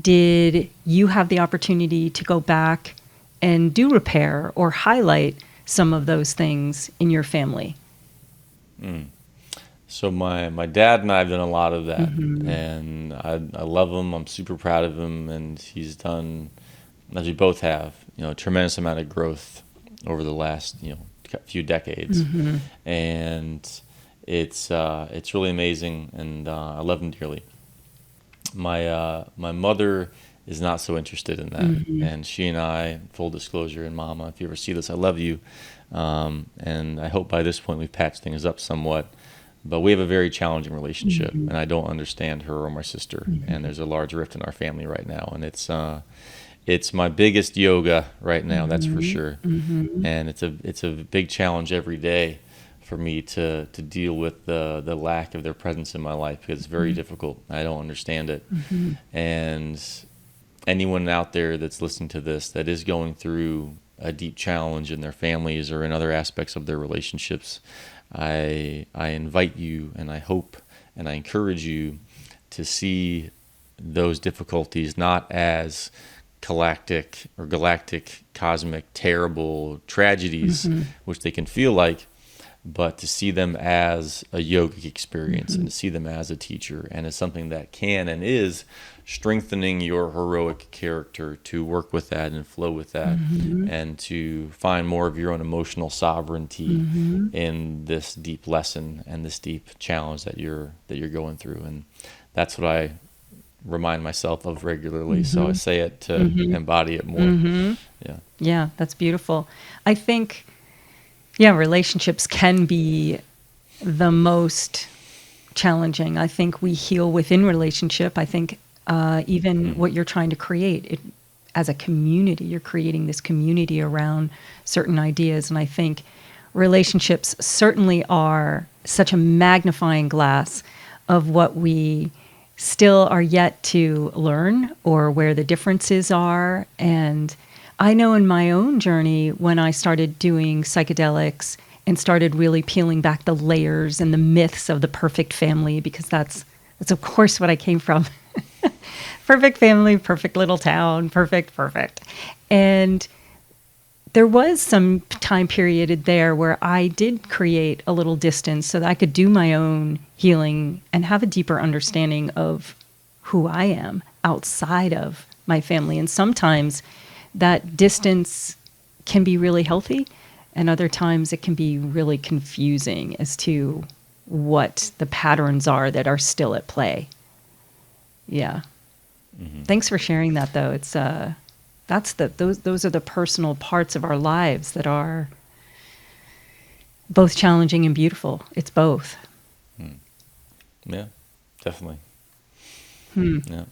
did you have the opportunity to go back and do repair or highlight some of those things in your family? So my dad and I have done a lot of that, and I love him. I'm super proud of him, and he's done, as we both have, a tremendous amount of growth over the last few decades, and it's really amazing, and I love him dearly. My mother is not so interested in that, and she and I, full disclosure, and Mama, if you ever see this, I love you, and I hope by this point we've patched things up somewhat. But we have a very challenging relationship, and I don't understand her or my sister, and there's a large rift in our family right now, and it's my biggest yoga right now, that's for sure. And it's a big challenge every day for me to deal with the lack of their presence in my life, because it's very difficult. I don't understand it. And anyone out there that's listening to this that is going through a deep challenge in their families or in other aspects of their relationships, I invite you, and I hope and I encourage you to see those difficulties not as galactic, cosmic, terrible tragedies, which they can feel like, but to see them as a yogic experience and to see them as a teacher and as something that can and is strengthening your heroic character to work with that and flow with that and to find more of your own emotional sovereignty in this deep lesson and this deep challenge that you're going through. And that's what I remind myself of regularly. So I say it to embody it more. Yeah, that's beautiful. I think, relationships can be the most challenging. I think we heal within relationship. I think even what you're trying to create as a community, you're creating this community around certain ideas. And I think relationships certainly are such a magnifying glass of what we still are yet to learn or where the differences are. And I know in my own journey, when I started doing psychedelics and started really peeling back the layers and the myths of the perfect family, because that's of course what I came from. Perfect family, perfect little town, perfect. And there was some time period there where I did create a little distance so that I could do my own healing and have a deeper understanding of who I am outside of my family. And sometimes that distance can be really healthy, and other times it can be really confusing as to what the patterns are that are still at play. Yeah. Thanks for sharing that, though. It's those are the personal parts of our lives that are both challenging and beautiful. It's both. Yeah, definitely. Yeah.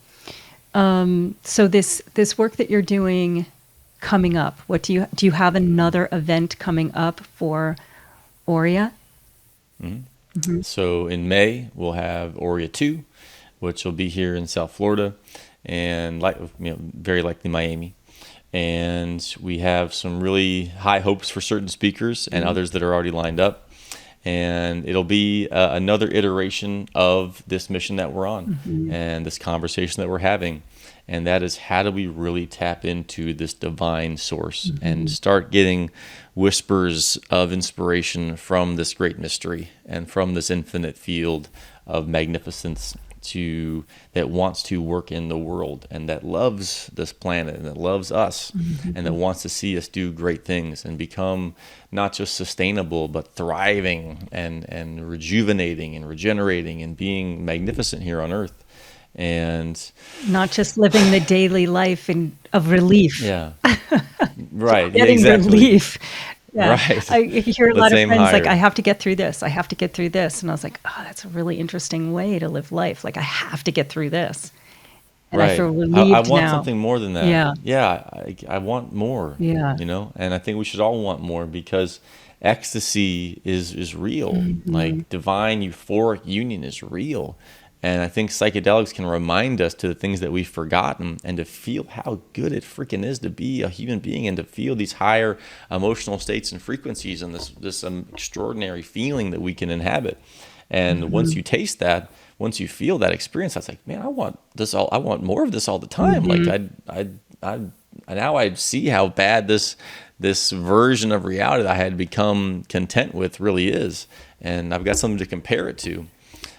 So this work that you're doing coming up, what do you have another event coming up for AUREA? So in May we'll have AUREA 2, which will be here in South Florida, and very likely Miami. And we have some really high hopes for certain speakers and others that are already lined up. And it'll be another iteration of this mission that we're on and this conversation that we're having. And that is, how do we really tap into this divine source and start getting whispers of inspiration from this great mystery and from this infinite field of magnificence that wants to work in the world and that loves this planet and that loves us and that wants to see us do great things and become not just sustainable but thriving and rejuvenating and regenerating and being magnificent here on Earth. And not just living the daily life of relief. Yeah. Right. Getting exactly. relief. Yeah. Right. I hear a lot of friends higher. like, I have to get through this. I have to get through this. And I was like, oh, that's a really interesting way to live life. Like, I have to get through this. And right. I feel relieved I want now. something more than that. Yeah. Yeah. I want more. Yeah. And I think we should all want more, because ecstasy is real. Like, divine euphoric union is real. And I think psychedelics can remind us to the things that we've forgotten and to feel how good it freaking is to be a human being and to feel these higher emotional states and frequencies and this extraordinary feeling that we can inhabit. And once you taste that, once you feel that experience, I was like, man, I want this all. I want more of this all the time. Like now I see how bad this version of reality that I had become content with really is, and I've got something to compare it to.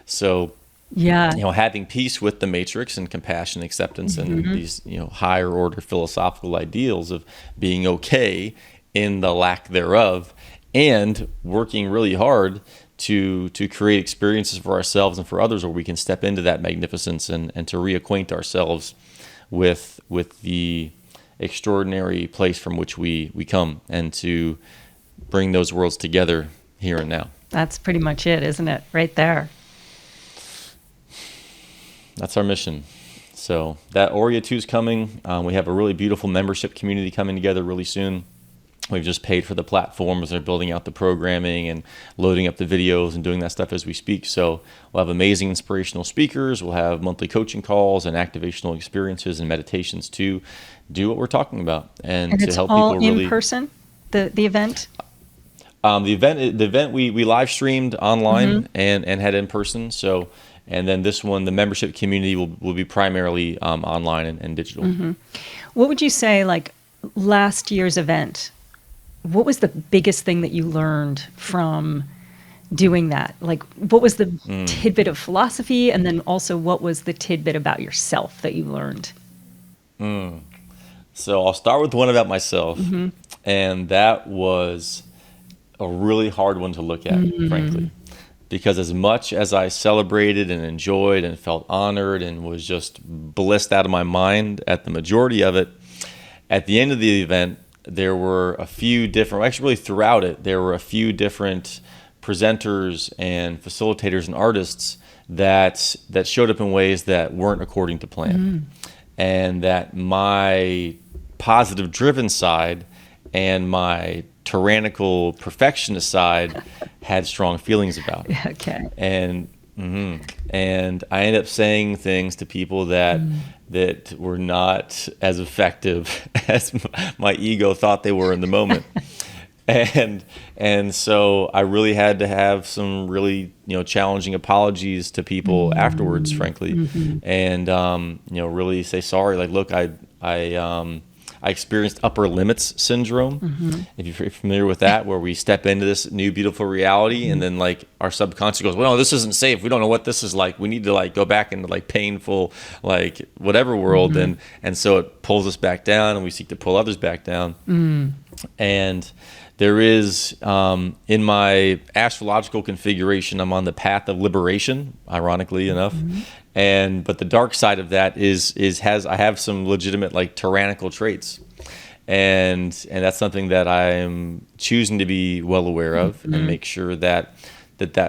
So. Yeah. Having peace with the matrix and compassion, acceptance, and these, higher order philosophical ideals of being okay in the lack thereof, and working really hard to create experiences for ourselves and for others where we can step into that magnificence and to reacquaint ourselves with the extraordinary place from which we come, and to bring those worlds together here and now. That's pretty much it, isn't it? Right there. That's our mission. So that AUREA 2 is coming. We have a really beautiful membership community coming together really soon. We've just paid for the platforms. They're building out the programming and loading up the videos and doing that stuff as we speak. So we'll have amazing inspirational speakers. We'll have monthly coaching calls and activational experiences and meditations to do what we're talking about and to help people really. And it's all in person, the event? The event we live streamed online and had in person. So And then this one, the membership community will be primarily online and digital. What would you say, like last year's event, what was the biggest thing that you learned from doing that? Like, what was the tidbit of philosophy? And then also, what was the tidbit about yourself that you learned? So I'll start with one about myself. And that was a really hard one to look at, frankly. Because as much as I celebrated and enjoyed and felt honored and was just blissed out of my mind at the majority of it, at the end of the event, there were a few different, actually really throughout it, there were a few different presenters and facilitators and artists that showed up in ways that weren't according to plan. And that my positive driven side and my tyrannical perfectionist side had strong feelings about it. Okay. And and I ended up saying things to people that were not as effective as my ego thought they were in the moment. And so I really had to have some really challenging apologies to people afterwards, frankly, and really say sorry. Like, look, I experienced upper limits syndrome. If you're familiar with that, where we step into this new beautiful reality and then like our subconscious goes, well, this isn't safe. We don't know what this is like. We need to like go back into like painful, like whatever world. And so it pulls us back down and we seek to pull others back down. And there is, in my astrological configuration, I'm on the path of liberation, ironically enough. But the dark side of that I have some legitimate like tyrannical traits. And that's something that I'm choosing to be well aware of and make sure that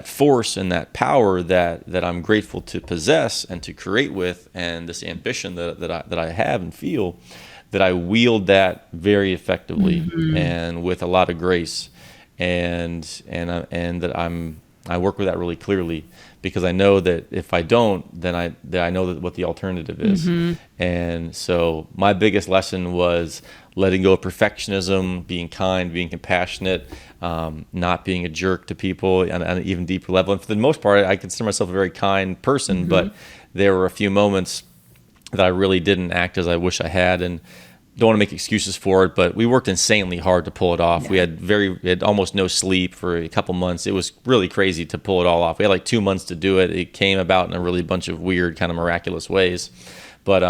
force and that power that I'm grateful to possess and to create with, and this ambition that I have and feel, that I wield that very effectively and with a lot of grace, and that I work with that really clearly, because I know that if I don't, then I know that what the alternative is. And so my biggest lesson was letting go of perfectionism, being kind, being compassionate, not being a jerk to people on an even deeper level. And for the most part, I consider myself a very kind person, but there were a few moments that I really didn't act as I wish I had, and don't want to make excuses for it, but we worked insanely hard to pull it off. We had almost no sleep for a couple months. It was really crazy to pull it all off. We had like 2 months to do it. It came about in a really bunch of weird, kind of miraculous ways. But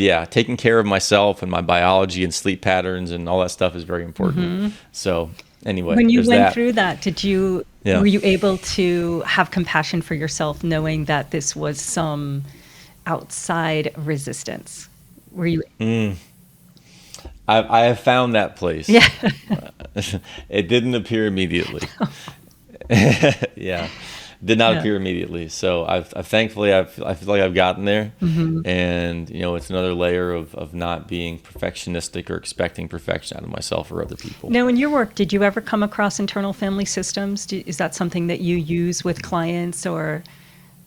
yeah, taking care of myself and my biology and sleep patterns and all that stuff is very important. So anyway, when you went that. through that, were you able to have compassion for yourself, knowing that this was some outside resistance? Were you? I have found that place. Yeah. It didn't appear immediately. Yeah, did not appear immediately. So I feel like I've gotten there, and it's another layer of not being perfectionistic or expecting perfection out of myself or other people. Now, in your work, did you ever come across internal family systems? Is that something that you use with clients, or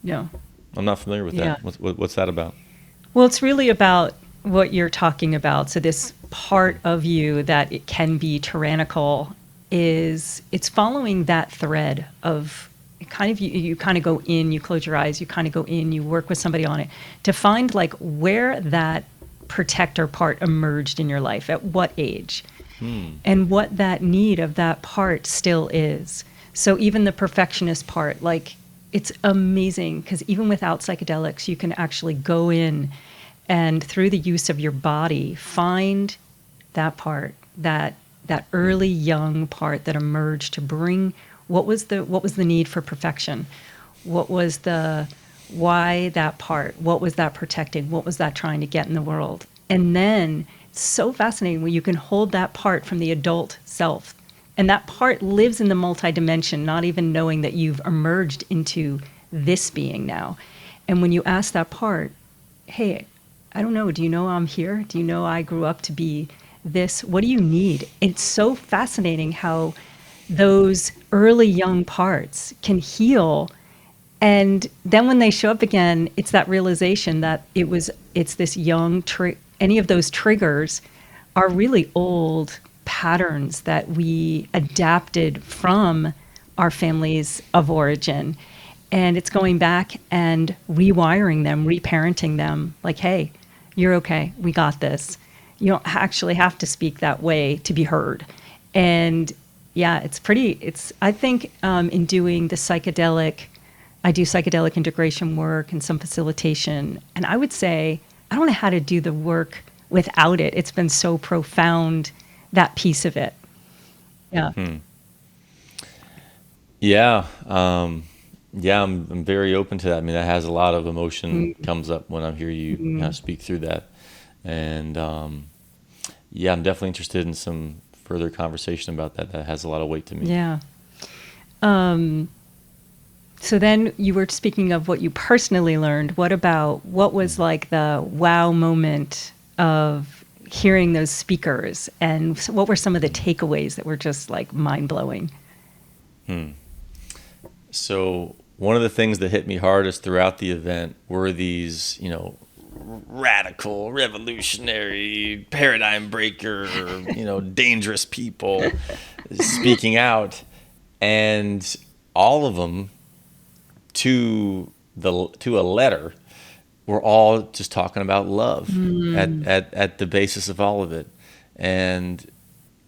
no? I'm not familiar with that. What's that about? Well, it's really about what you're talking about. So this part of you that it can be tyrannical it's following that thread of kind of you kind of go in, you close your eyes, you kind of go in, you work with somebody on it to find like where that protector part emerged in your life, at what age, and what that need of that part still is. So even the perfectionist part, like, it's amazing because even without psychedelics, you can actually go in and through the use of your body, find that part, that early young part that emerged to bring what was the need for perfection? What was why that part? What was that protecting? What was that trying to get in the world? And then it's so fascinating when you can hold that part from the adult self. And that part lives in the multidimension, not even knowing that you've emerged into this being now. And when you ask that part, hey, I don't know, do you know I'm here? Do you know I grew up to be this? What do you need? It's so fascinating how those early young parts can heal. And then when they show up again, it's that realization that it's this young, any of those triggers are really old patterns that we adapted from our families of origin. And it's going back and rewiring them, reparenting them like, hey, you're okay. We got this. You don't actually have to speak that way to be heard. And yeah, I think in doing the I do psychedelic integration work and some facilitation. And I would say, I don't know how to do the work without it. It's been so profound, that piece of it. Yeah. Yeah. Yeah, I'm very open to that. I mean, that has a lot of emotion comes up when I hear you kind of speak through that. And yeah, I'm definitely interested in some further conversation about that. That has a lot of weight to me. Yeah. So then you were speaking of what you personally learned. What was like the wow moment of hearing those speakers, and what were some of the takeaways that were just like mind blowing? So one of the things that hit me hardest throughout the event were these, radical, revolutionary, paradigm breaker, dangerous people speaking out, and all of them, to a letter, we're all just talking about love at the basis of all of it. And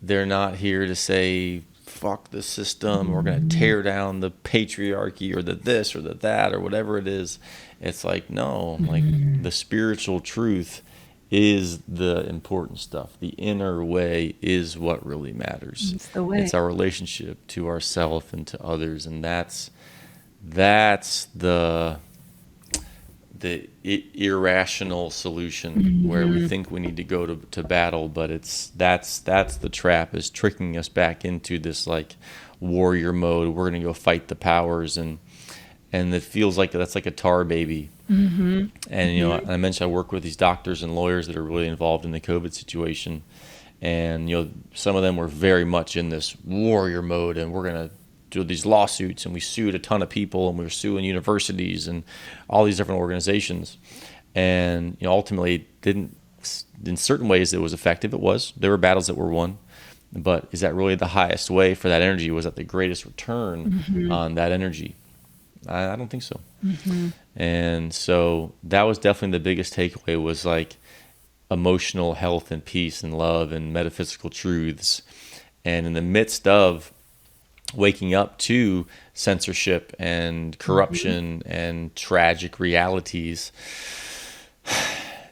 they're not here to say, fuck the system, we're going to tear down the patriarchy or the this or the that or whatever it is. It's like, no, like the spiritual truth is the important stuff. The inner way is what really matters. It's the way. It's our relationship to ourselves and to others. And that's the irrational solution where we think we need to go to battle, but that's the trap, is tricking us back into this like warrior mode. We're gonna go fight the powers, and it feels like that's like a tar baby. And I mentioned I work with these doctors and lawyers that are really involved in the COVID situation, and some of them were very much in this warrior mode, and we're gonna do these lawsuits, and we sued a ton of people, and we were suing universities and all these different organizations. And ultimately didn't, in certain ways it was effective. There were battles that were won, but is that really the highest way for that energy? Was that the greatest return on that energy? I don't think so. And so that was definitely the biggest takeaway, was like emotional health and peace and love and metaphysical truths. And in the midst of waking up to censorship and corruption and tragic realities,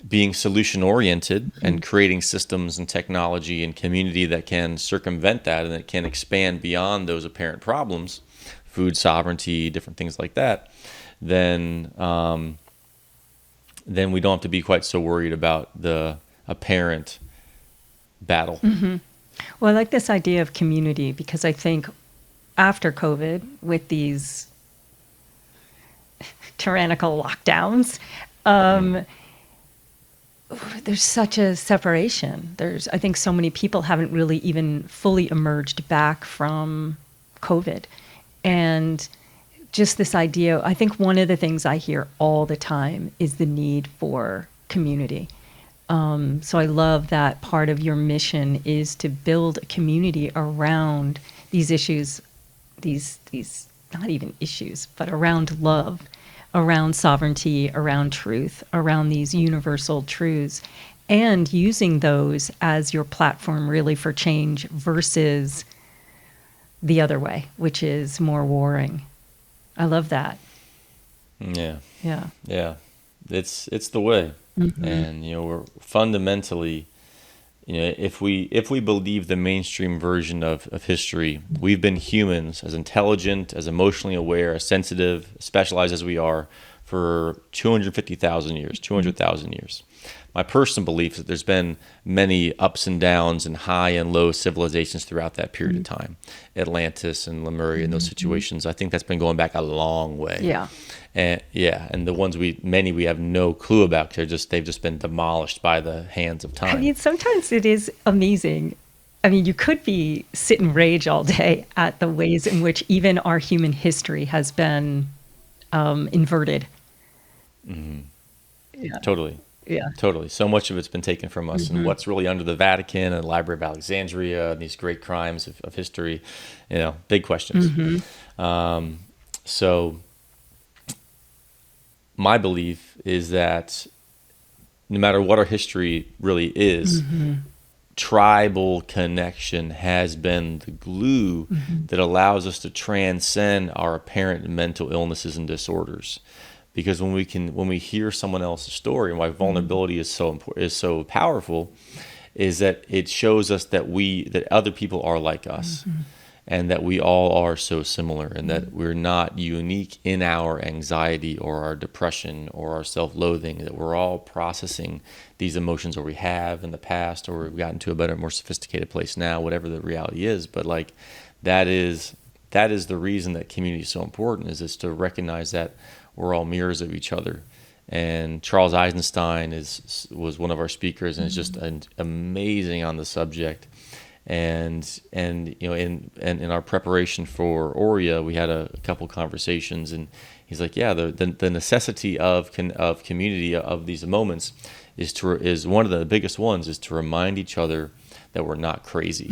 being solution oriented and creating systems and technology and community that can circumvent that and that can expand beyond those apparent problems, food sovereignty, different things like that, then we don't have to be quite so worried about the apparent battle. Well, I like this idea of community, because I think after COVID, with these tyrannical lockdowns, there's such a separation. I think so many people haven't really even fully emerged back from COVID. And just this idea, I think one of the things I hear all the time is the need for community. So I love that part of your mission is to build a community around these issues, these not even issues, but around love, around sovereignty, around truth, around these universal truths, and using those as your platform really for change versus the other way, which is more warring. I love that. Yeah. Yeah. It's the way. And we're fundamentally, if we believe the mainstream version of history, we've been humans, as intelligent, as emotionally aware, as sensitive, specialized as we are, for 250,000 years, 200,000 years. My personal belief is that there's been many ups and downs and high and low civilizations throughout that period of time. Atlantis and Lemuria and those situations. I think that's been going back a long way. Yeah. And the ones we have no clue about, because they've just been demolished by the hands of time. I mean, sometimes it is amazing. I mean, you could sit in rage all day at the ways in which even our human history has been inverted. Yeah. Totally. Yeah. Totally. So much of it's been taken from us, and what's really under the Vatican and the Library of Alexandria and these great crimes of history, big questions. So my belief is that no matter what our history really is, tribal connection has been the glue that allows us to transcend our apparent mental illnesses and disorders. Because when we hear someone else's story, and why vulnerability is so powerful, is that it shows us that other people are like us, and that we all are so similar, and that we're not unique in our anxiety or our depression or our self-loathing, that we're all processing these emotions, or we have in the past, or we've gotten to a better, more sophisticated place now, whatever the reality is. But like, that is the reason that community is so important, is to recognize that we're all mirrors of each other. And Charles Eisenstein was one of our speakers, and is just amazing on the subject. And you know, in our preparation for AUREA, we had a couple conversations, and he's like, yeah, the necessity of community, of these moments, is one of the biggest ones, is to remind each other that we're not crazy.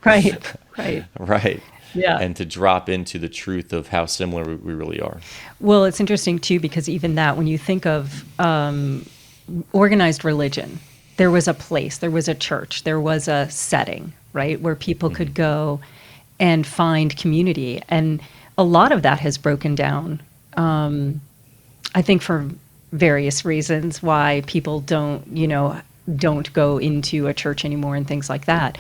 Right. Yeah. And to drop into the truth of how similar we really are. Well, it's interesting too, because even that, when you think of organized religion, there was a place, there was a church, there was a setting, right, where people could go and find community. And a lot of that has broken down, I think, for various reasons why people don't go into a church anymore and things like that.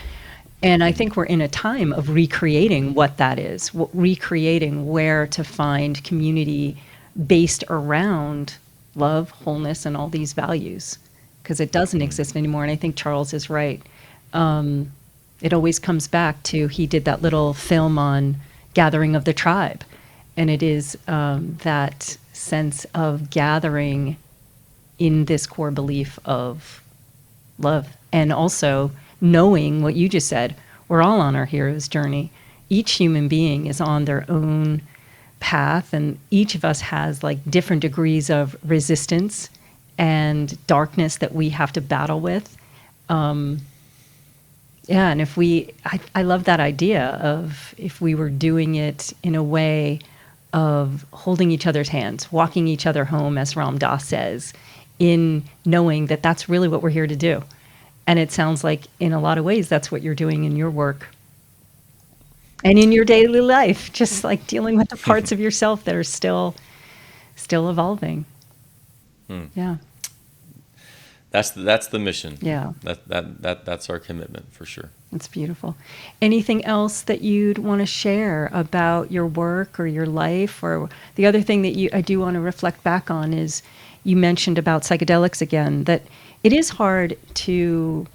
And I think we're in a time of recreating what that is, recreating where to find community based around love, wholeness, and all these values, because it doesn't exist anymore. And I think Charles is right. It always comes back to, he did that little film on Gathering of the Tribe. And it is that sense of gathering in this core belief of love, and also knowing what you just said, we're all on our hero's journey. Each human being is on their own path, and each of us has like different degrees of resistance and darkness that we have to battle with. And if I love that idea of, if we were doing it in a way of holding each other's hands, walking each other home, as Ram Dass says, in knowing that that's really what we're here to do. And it sounds like in a lot of ways that's what you're doing in your work and in your daily life, just like dealing with the parts of yourself that are still evolving. Yeah. That's the mission. Yeah. That's our commitment, for sure. That's beautiful. Anything else that you'd want to share about your work or your life? Or the other thing that I do want to reflect back on is, you mentioned about psychedelics again, that it is hard to,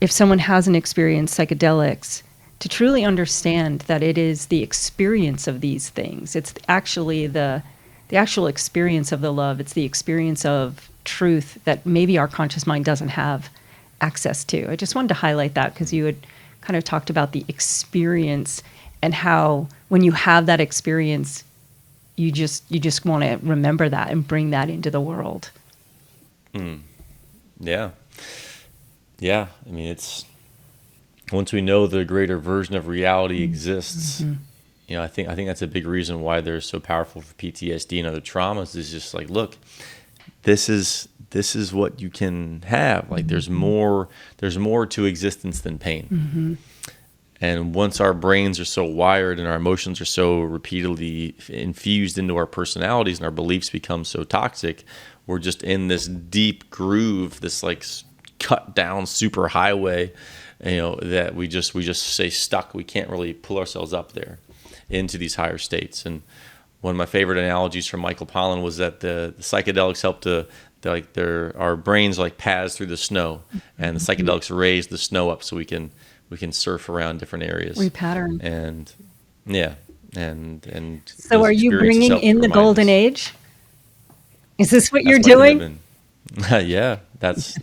if someone hasn't experienced psychedelics, to truly understand that it is the experience of these things. It's actually the actual experience of the love. It's the experience of truth that maybe our conscious mind doesn't have access to. I just wanted to highlight that, because you had kind of talked about the experience, and how when you have that experience, you just want to remember that and bring that into the world. Yeah. I mean, it's, once we know the greater version of reality exists, you know, I think that's a big reason why they're so powerful for PTSD and other traumas, is just like, look, this is what you can have. Like, there's more to existence than pain. And once our brains are so wired and our emotions are so repeatedly infused into our personalities, and our beliefs become so toxic, we're just in this deep groove, this like cut down super highway, you know, that we just stay stuck. We can't really pull ourselves up there into these higher states. And one of my favorite analogies from Michaela Carlin was that the psychedelics help to, our brains like paths through the snow, and the psychedelics raise the snow up so we can surf around different areas. Repattern. And yeah. And so are you bringing in the golden age? Is this what you're doing? Yeah, that's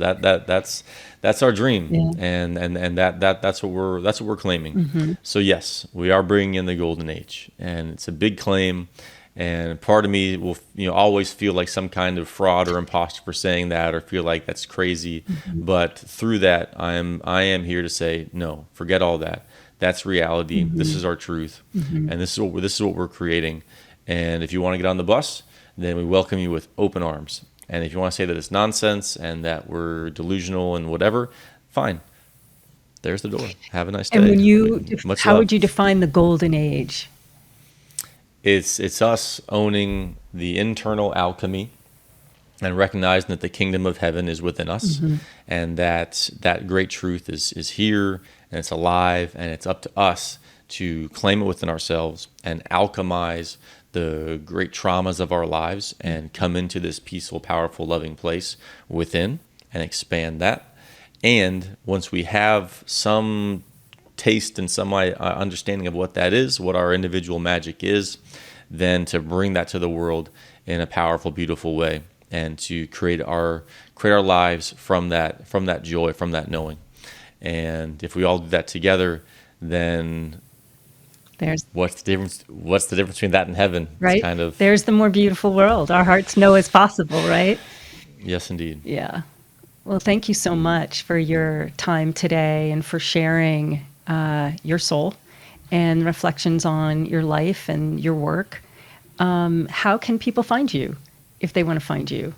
our dream. Yeah. And that's what we're claiming. So yes, we are bringing in the golden age, and it's a big claim. And part of me will, always feel like some kind of fraud or imposter for saying that, or feel like that's crazy. But through that, I am here to say, no, forget all that. That's reality. This is our truth, and this is what we're creating. And if you want to get on the bus, then we welcome you with open arms. And if you want to say that it's nonsense and that we're delusional and whatever, fine. There's the door. Have a nice day. And when you, Much how love. would you define the golden age? It's us owning the internal alchemy and recognizing that the kingdom of heaven is within us, and that great truth is here and it's alive, and it's up to us to claim it within ourselves and alchemize the great traumas of our lives and come into this peaceful, powerful, loving place within and expand that. And once we have some taste and some understanding of what that is, what our individual magic is, then to bring that to the world in a powerful, beautiful way, and to create our lives from that joy, from that knowing. And if we all do that together, then what's the difference between that and heaven? Right. It's kind of, there's the more beautiful world our hearts know is possible, right? yes, indeed. Yeah. Well, thank you so much for your time today and for sharing your soul and reflections on your life and your work. How can people find you if they want to find you?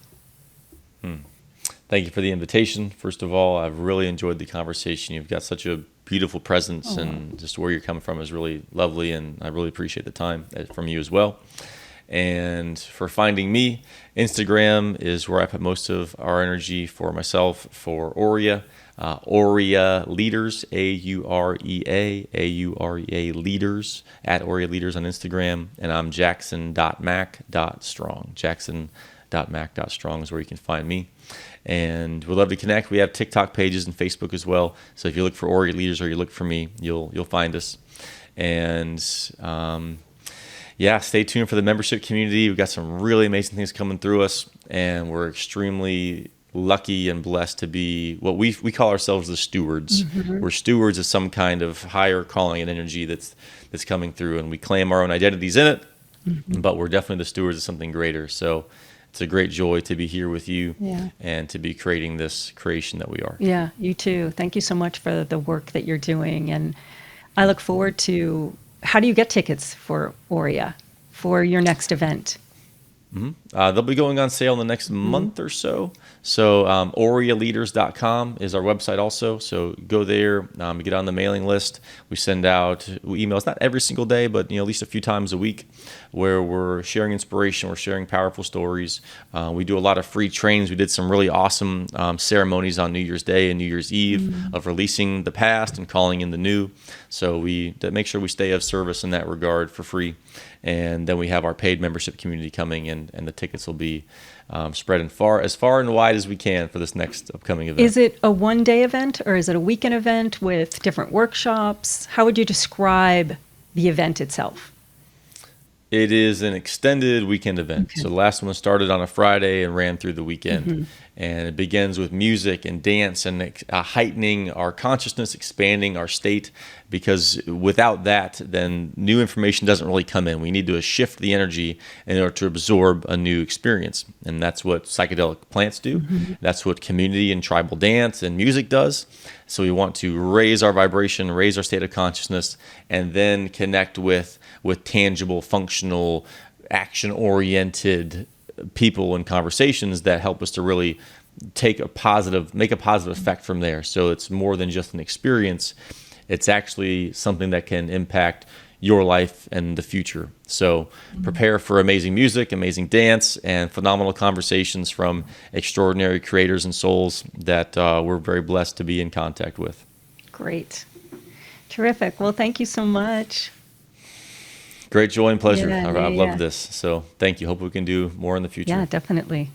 Thank you for the invitation. First of all, I've really enjoyed the conversation. You've got such a beautiful presence, and just where you're coming from is really lovely, and I really appreciate the time from you as well. And for finding me, Instagram is where I put most of our energy for myself, for AUREA. AUREA Leaders, AUREA Leaders, at AUREA Leaders on Instagram. And I'm jackson.mac.strong. Jackson.mac.strong is where you can find me. And we'd love to connect. We have TikTok pages and Facebook as well. So if you look for AUREA Leaders or you look for me, you'll find us. And yeah, stay tuned for the membership community. We've got some really amazing things coming through us, and we're extremely lucky and blessed to be what we call ourselves the stewards. We're stewards of some kind of higher calling and energy that's coming through, and we claim our own identities in it, but we're definitely the stewards of something greater. So it's a great joy to be here with you and to be creating this creation that we are. Yeah, you too. Thank you so much for the work that you're doing, and I look forward to, how do you get tickets for AUREA for your next event? They'll be going on sale in the next month or so. So aurealeaders.com is our website also. So go there, get on the mailing list. We send out emails, not every single day, but at least a few times a week, where we're sharing inspiration, we're sharing powerful stories. We do a lot of free trainings. We did some really awesome ceremonies on New Year's Day and New Year's Eve of releasing the past and calling in the new. So we make sure we stay of service in that regard for free. And then we have our paid membership community coming, and the tickets will be spread as far and wide as we can for this next upcoming event. Is it a one-day event, or is it a weekend event with different workshops? How would you describe the event itself? It is an extended weekend event. Okay. So the last one started on a Friday and ran through the weekend. And it begins with music and dance and heightening our consciousness, expanding our state, because without that, then new information doesn't really come in. We need to shift the energy in order to absorb a new experience. And that's what psychedelic plants do. That's what community and tribal dance and music does. So we want to raise our vibration, raise our state of consciousness, and then connect with tangible, functional, action-oriented people and conversations that help us to really make a positive effect from there. So it's more than just an experience. It's actually something that can impact your life and the future. So prepare for amazing music, amazing dance, and phenomenal conversations from extraordinary creators and souls that we're very blessed to be in contact with. Great. Terrific. Well, thank you so much. Great joy and pleasure. Yeah, I've loved this. So thank you. Hope we can do more in the future. Yeah, definitely.